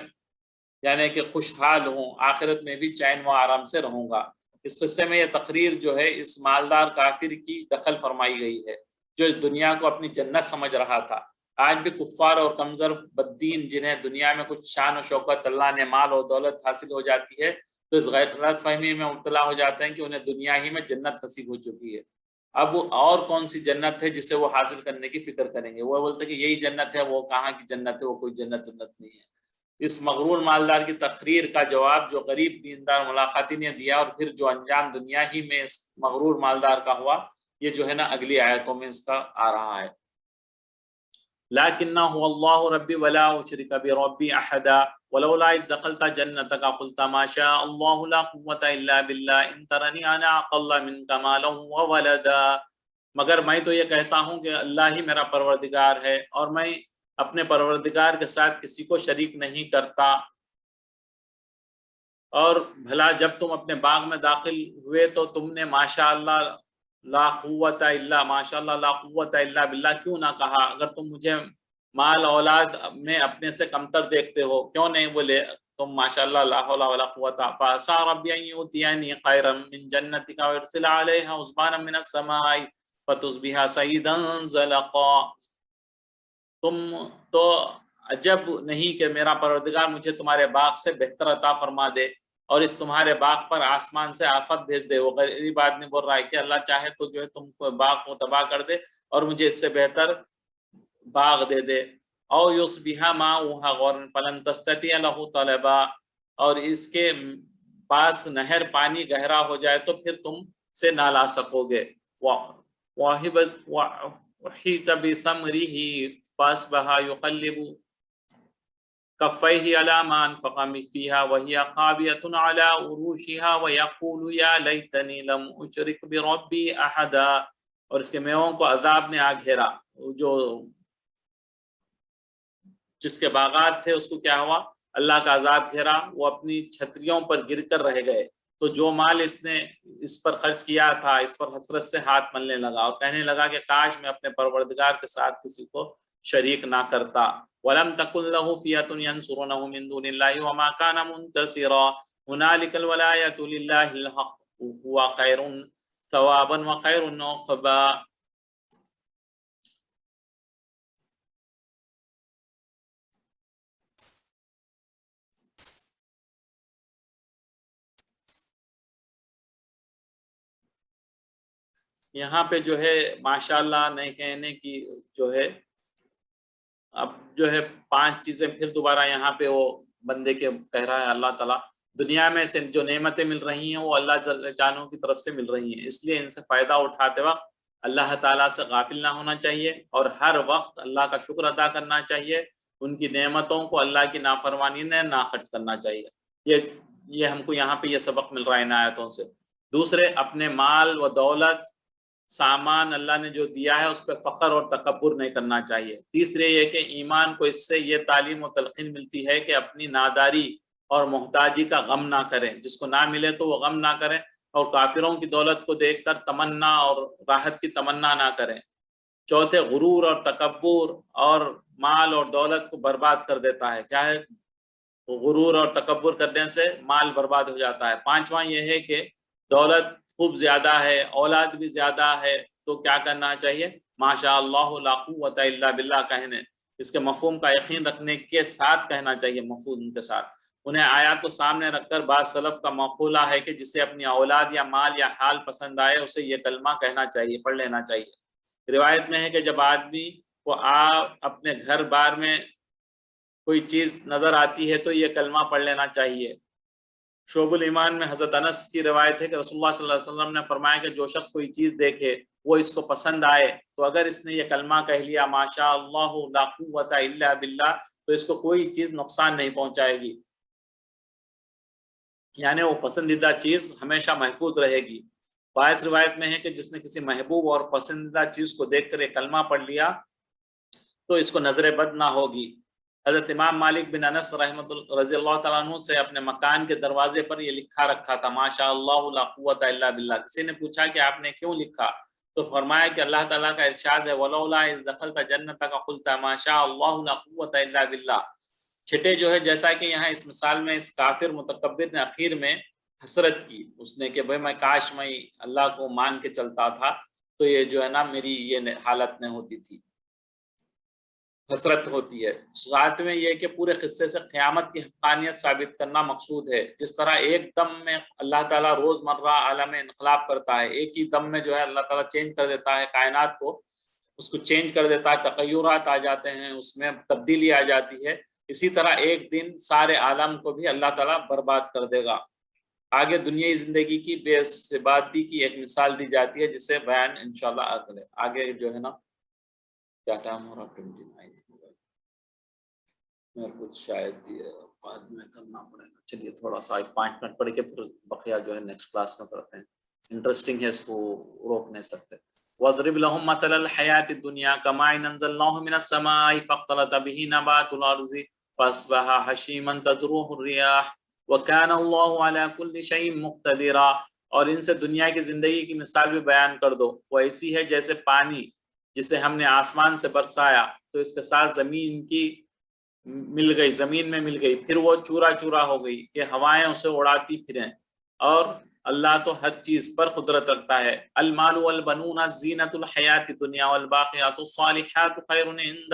یعنی کہ خوشحال ہوں، آخرت میں بھی چین و آرام سے رہوں گا۔ اس قصے میں یہ تقریر جو ہے اس مالدار کافر کی دخل فرمائی گئی ہے، جو اس دنیا کو اپنی جنت سمجھ رہا تھا۔ آج بھی کفار اور کمزور بددین جنہیں دنیا میں کچھ شان و شوکت اللہ نے مال و دولت حاصل ہو جاتی ہے تو اس غلط فہمی میں مبتلا ہو جاتے ہیں کہ انہیں دنیا ہی میں جنت نصیب ہو چکی ہے، اب وہ اور کون سی جنت ہے جسے وہ حاصل کرنے کی فکر کریں گے، وہ بولتے ہیں کہ یہی جنت ہے، وہ کہاں کی جنت ہے، وہ کوئی جنت نہیں ہے۔ اس مغرور مالدار کی تقریر کا جواب جو غریب دیندار ملاقاتی نے دیا اور پھر جو انجام دنیا ہی میں اس مغرور مالدار کا ہوا، یہ جو ہے نا اگلی آیتوں میں اس کا آ رہا ہے۔ لَكِنَّهُ اللَّهُ رَبِّي وَلَا أُشْرِكَ بِرَبِّي أَحَدًا وَلَوْلَا إِذْ دَخَلْتَ جَنَّتَكَ قُلْتَ مَا شَاءَ اللَّهُ لَا قُوَّةَ إِلَّا بِاللَّهِ إِن تَرَنِي أَنَا أَقَلُّ مِنكَ مَالًا وَوَلَدًا، مگر میں تو یہ کہتا ہوں کہ اللہ ہی میرا پروردگار ہے اور میں اپنے پروردگار کے ساتھ کسی کو شریک نہیں کرتا، اور بھلا جب تم اپنے باغ میں داخل ہوئے تو تم نے ماشاء اللہ لا قوت الا ماشاء اللہ لا قوت الا باللہ کیوں نہ کہا، اگر تم مجھے مال اولاد میں اپنے سے کمتر دیکھتے ہو کیوں نہیں بولے تم ماشاء اللہ لا حول ولا قوت، فعسى ربي ان يؤتيني خيرا من جنتك ويرسل عليها حسبانا من السماء فتصبح صعيدا زلقا، تم تو عجب نہیں کہ میرا پروردگار مجھے تمہارے باغ سے بہتر عطا فرما دے اور اس تمہارے باغ پر آسمان سے آفت بھیج دے. وہ غریب آدمی بول رہا ہے کہ اللہ چاہے تو جو ہے تم کو باغ کو تباہ کر دے اور مجھے اس سے بہتر باغ دے دے. او یصبح ماؤها غورا فلن تستطيع له طلبا، اور اس کے پاس نہر پانی گہرا ہو جائے تو پھر تم سے نہ لا سکو گے. وحیط بثمره فاصبح يقلب كفيه على ما انفق فيها وهي خاوية على عروشها ويقول يا ليتني لم أشرك بربي أحدا. اور اس کے میووں کو عذاب نے آ گھیرا. جو جس کے باغات تھے اس کو کیا ہوا؟ اللہ کا عذاب گھیرا، وہ اپنی چھتریوں پر گر کر رہ گئے. تو جو مال اس نے اس پر خرچ کیا تھا اس پر حسرت سے ہاتھ ملنے لگا اور کہنے لگا کہ کاش میں اپنے پروردگار کے ساتھ کسی کو شریک نہ کرتا. وَلَمْ تَكُنْ لَهُ فِيَةٌ يَنْصُرُونَهُ مِنْ دُونِ اللَّهِ وَمَا كَانَ مُنْتَصِرًا هُنَالِكَ الْوَلَایَةُ لِلَّهِ الْحَقُّ هُوَ خَيْرٌ ثَوَابًا وَخَيْرٌ عُقْبًا. یہاں پہ جو ہے ماشاءاللہ نہیں کہنے کی جو ہے اب جو ہے 5 چیزیں پھر دوبارہ یہاں پہ وہ بندے کے کہہ رہا ہے اللہ تعالیٰ. دنیا میں سے جو نعمتیں مل رہی ہیں وہ اللہ جل جانوں کی طرف سے مل رہی ہیں، اس لیے ان سے فائدہ اٹھاتے وقت اللہ تعالیٰ سے غافل نہ ہونا چاہیے اور ہر وقت اللہ کا شکر ادا کرنا چاہیے. ان کی نعمتوں کو اللہ کی نافرمانی نے نہ خرچ کرنا چاہیے. یہ ہم کو یہاں پہ یہ سبق مل رہا ہے ان آیتوں سے. دوسرے، اپنے مال و دولت سامان اللہ نے جو دیا ہے اس پہ فخر اور تکبر نہیں کرنا چاہیے. تیسرے یہ کہ ایمان کو اس سے یہ تعلیم و تلقین ملتی ہے کہ اپنی ناداری اور محتاجی کا غم نہ کریں، جس کو نہ ملے تو وہ غم نہ کریں اور کافروں کی دولت کو دیکھ کر تمنا اور راحت کی تمنا نہ کریں. چوتھے، غرور اور تکبر اور مال اور دولت کو برباد کر دیتا ہے. کیا ہے؟ غرور اور تکبر کرنے سے مال برباد ہو جاتا ہے. پانچواں یہ ہے کہ دولت خوب زیادہ ہے، اولاد بھی زیادہ ہے تو کیا کرنا چاہیے؟ ماشاء اللہ لا قوت الا باللہ کہنے. اس کے مفہوم کا یقین رکھنے کے ساتھ کہنا چاہیے، مفہوم کے ساتھ. انہیں آیات کو سامنے رکھ کر بعض سلف کا مقولہ ہے کہ جسے اپنی اولاد یا مال یا حال پسند آئے اسے یہ کلمہ کہنا چاہیے، پڑھ لینا چاہیے. روایت میں ہے کہ جب آدمی کو اپنے گھر بار میں کوئی چیز نظر آتی ہے تو یہ کلمہ پڑھ لینا چاہیے. شعب الایمان میں حضرت انس کی روایت ہے کہ رسول اللہ صلی اللہ علیہ وسلم نے فرمایا کہ جو شخص کوئی چیز دیکھے وہ اس کو پسند آئے تو اگر اس نے یہ کلمہ کہہ لیا ماشاء اللہ لا قوت الا باللہ تو اس کو کوئی چیز نقصان نہیں پہنچائے گی، یعنی وہ پسندیدہ چیز ہمیشہ محفوظ رہے گی. باعث روایت میں ہے کہ جس نے کسی محبوب اور پسندیدہ چیز کو دیکھ کر یہ کلمہ پڑھ لیا تو اس کو نظر بد نہ ہوگی. حضرت امام مالک بن انس رضی اللہ تعالیٰ عنہ سے اپنے مکان کے دروازے پر یہ لکھا رکھا تھا ماشاء اللہ لا قوت الا باللہ. کسی نے پوچھا کہ آپ نے کیوں لکھا تو فرمایا کہ اللہ تعالیٰ کا ارشاد ہے ولولا اذ دخلت جنتک قلت ما شاء اللہ لا قوت الا باللہ. چھٹے جو ہے جیسا کہ یہاں اس مثال میں اس کافر متکبر نے اخیر میں حسرت کی، اس نے کہ بھائی میں کاش میں اللہ کو مان کے چلتا تھا تو یہ جو ہے نا میری یہ حالت نہ ہوتی تھی، حسرت ہوتی ہے. ساتھ میں یہ کہ پورے قصے سے قیامت کی حقانیت ثابت کرنا مقصود ہے. جس طرح ایک دم میں اللہ تعالیٰ روز مرہ عالم انقلاب کرتا ہے، ایک ہی دم میں جو ہے اللہ تعالیٰ چینج کر دیتا ہے کائنات کو، اس کو چینج کر دیتا ہے، تغیرات آ جاتے ہیں، اس میں تبدیلی آ جاتی ہے. اسی طرح ایک دن سارے عالم کو بھی اللہ تعالیٰ برباد کر دے گا. آگے دنیائی زندگی کی بے ثباتی کی ایک مثال دی جاتی ہے جسے بیان انشاءاللہ آگے جو ہے نا کیا ٹائم ہو رہا میں کچھ شاید بعد میں کرنا پڑے گا. چلیے تھوڑا سا 5 منٹ پڑھ کے پھر بقیہ جو ہے نیکسٹ کلاس میں کرتے ہیں. انٹرسٹنگ ہے، اس کو روک نہیں سکتے. وَاضْرِبْ لَهُمْ مَثَلَ الْحَيَاةِ الدُّنْيَا كَمَاءٍ أَنزَلْنَاهُ مِنَ السَّمَاءِ فَاخْتَلَطَ بِهِ نَبَاتُ الْأَرْضِ فَأَصْبَحَ هَشِيمًا تَذْرُوهُ الرِّيَاحُ وَكَانَ اللَّهُ عَلَى كُلِّ شَيْءٍ مُقْتَدِرًا. اور ان سے دنیا کی زندگی کی مثال بھی بیان کر دو. وہ ایسی ہے جیسے پانی جسے ہم نے آسمان سے برسایا تو اس کے ساتھ زمین کی مل گئی، زمین میں مل گئی، پھر وہ چورا چورا ہو گئی کہ ہوائیں اسے اڑاتی پھریں. اور اللہ تو ہر چیز پر قدرت رکھتا ہے. المال والبنون زینت الحیات الدنیا والباقیات الصالحات خیر عند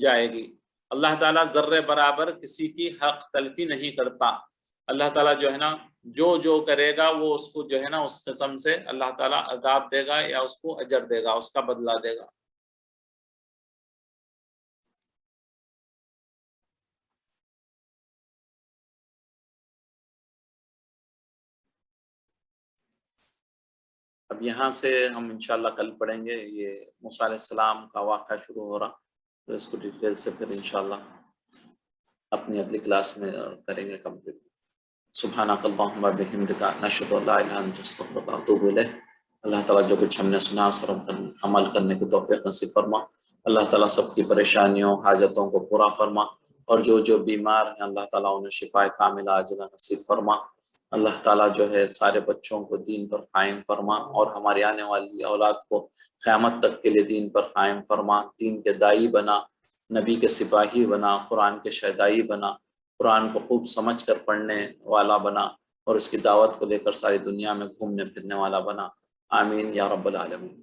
جائے گی۔ اللہ تعالیٰ ذرے برابر کسی کی حق تلفی نہیں کرتا۔ اللہ تعالیٰ جو ہے نا جو کرے گا وہ اس کو جو ہے نا اس قسم سے اللہ تعالیٰ عذاب دے گا یا اس کو اجر دے گا، اس کا بدلہ دے گا۔ اب یہاں سے ہم انشاءاللہ کل پڑھیں گے، یہ موسیٰ علیہ السلام کا واقعہ شروع ہو رہا، تو اس کو ڈیٹیل سے پھر انشاءاللہ اپنی اگلی کلاس میں کریں گے کمپلیٹ۔ سبحانک اللہم بحمدک نشہد ان لا الہ الا انت نستغفرک ونتوب الیک۔ اللہ تعالیٰ جو کچھ ہم نے سنا اس پر عمل کرنے کی توفیق نصیب فرما۔ اللہ تعالیٰ سب کی پریشانیوں حاجتوں کو پورا فرما، اور جو بیمار ہیں اللہ تعالیٰ انہیں شفاء کاملہ عاجلہ نصیب فرما۔ اللہ تعالیٰ جو ہے سارے بچوں کو دین پر قائم فرما، اور ہماری آنے والی اولاد کو قیامت تک کے لیے دین پر قائم فرما، دین کے داعی بنا، نبی کے سپاہی بنا، قرآن کے شہدائی بنا، قرآن کو خوب سمجھ کر پڑھنے والا بنا، اور اس کی دعوت کو لے کر ساری دنیا میں گھومنے پھرنے والا بنا۔ آمین یا رب العالمین۔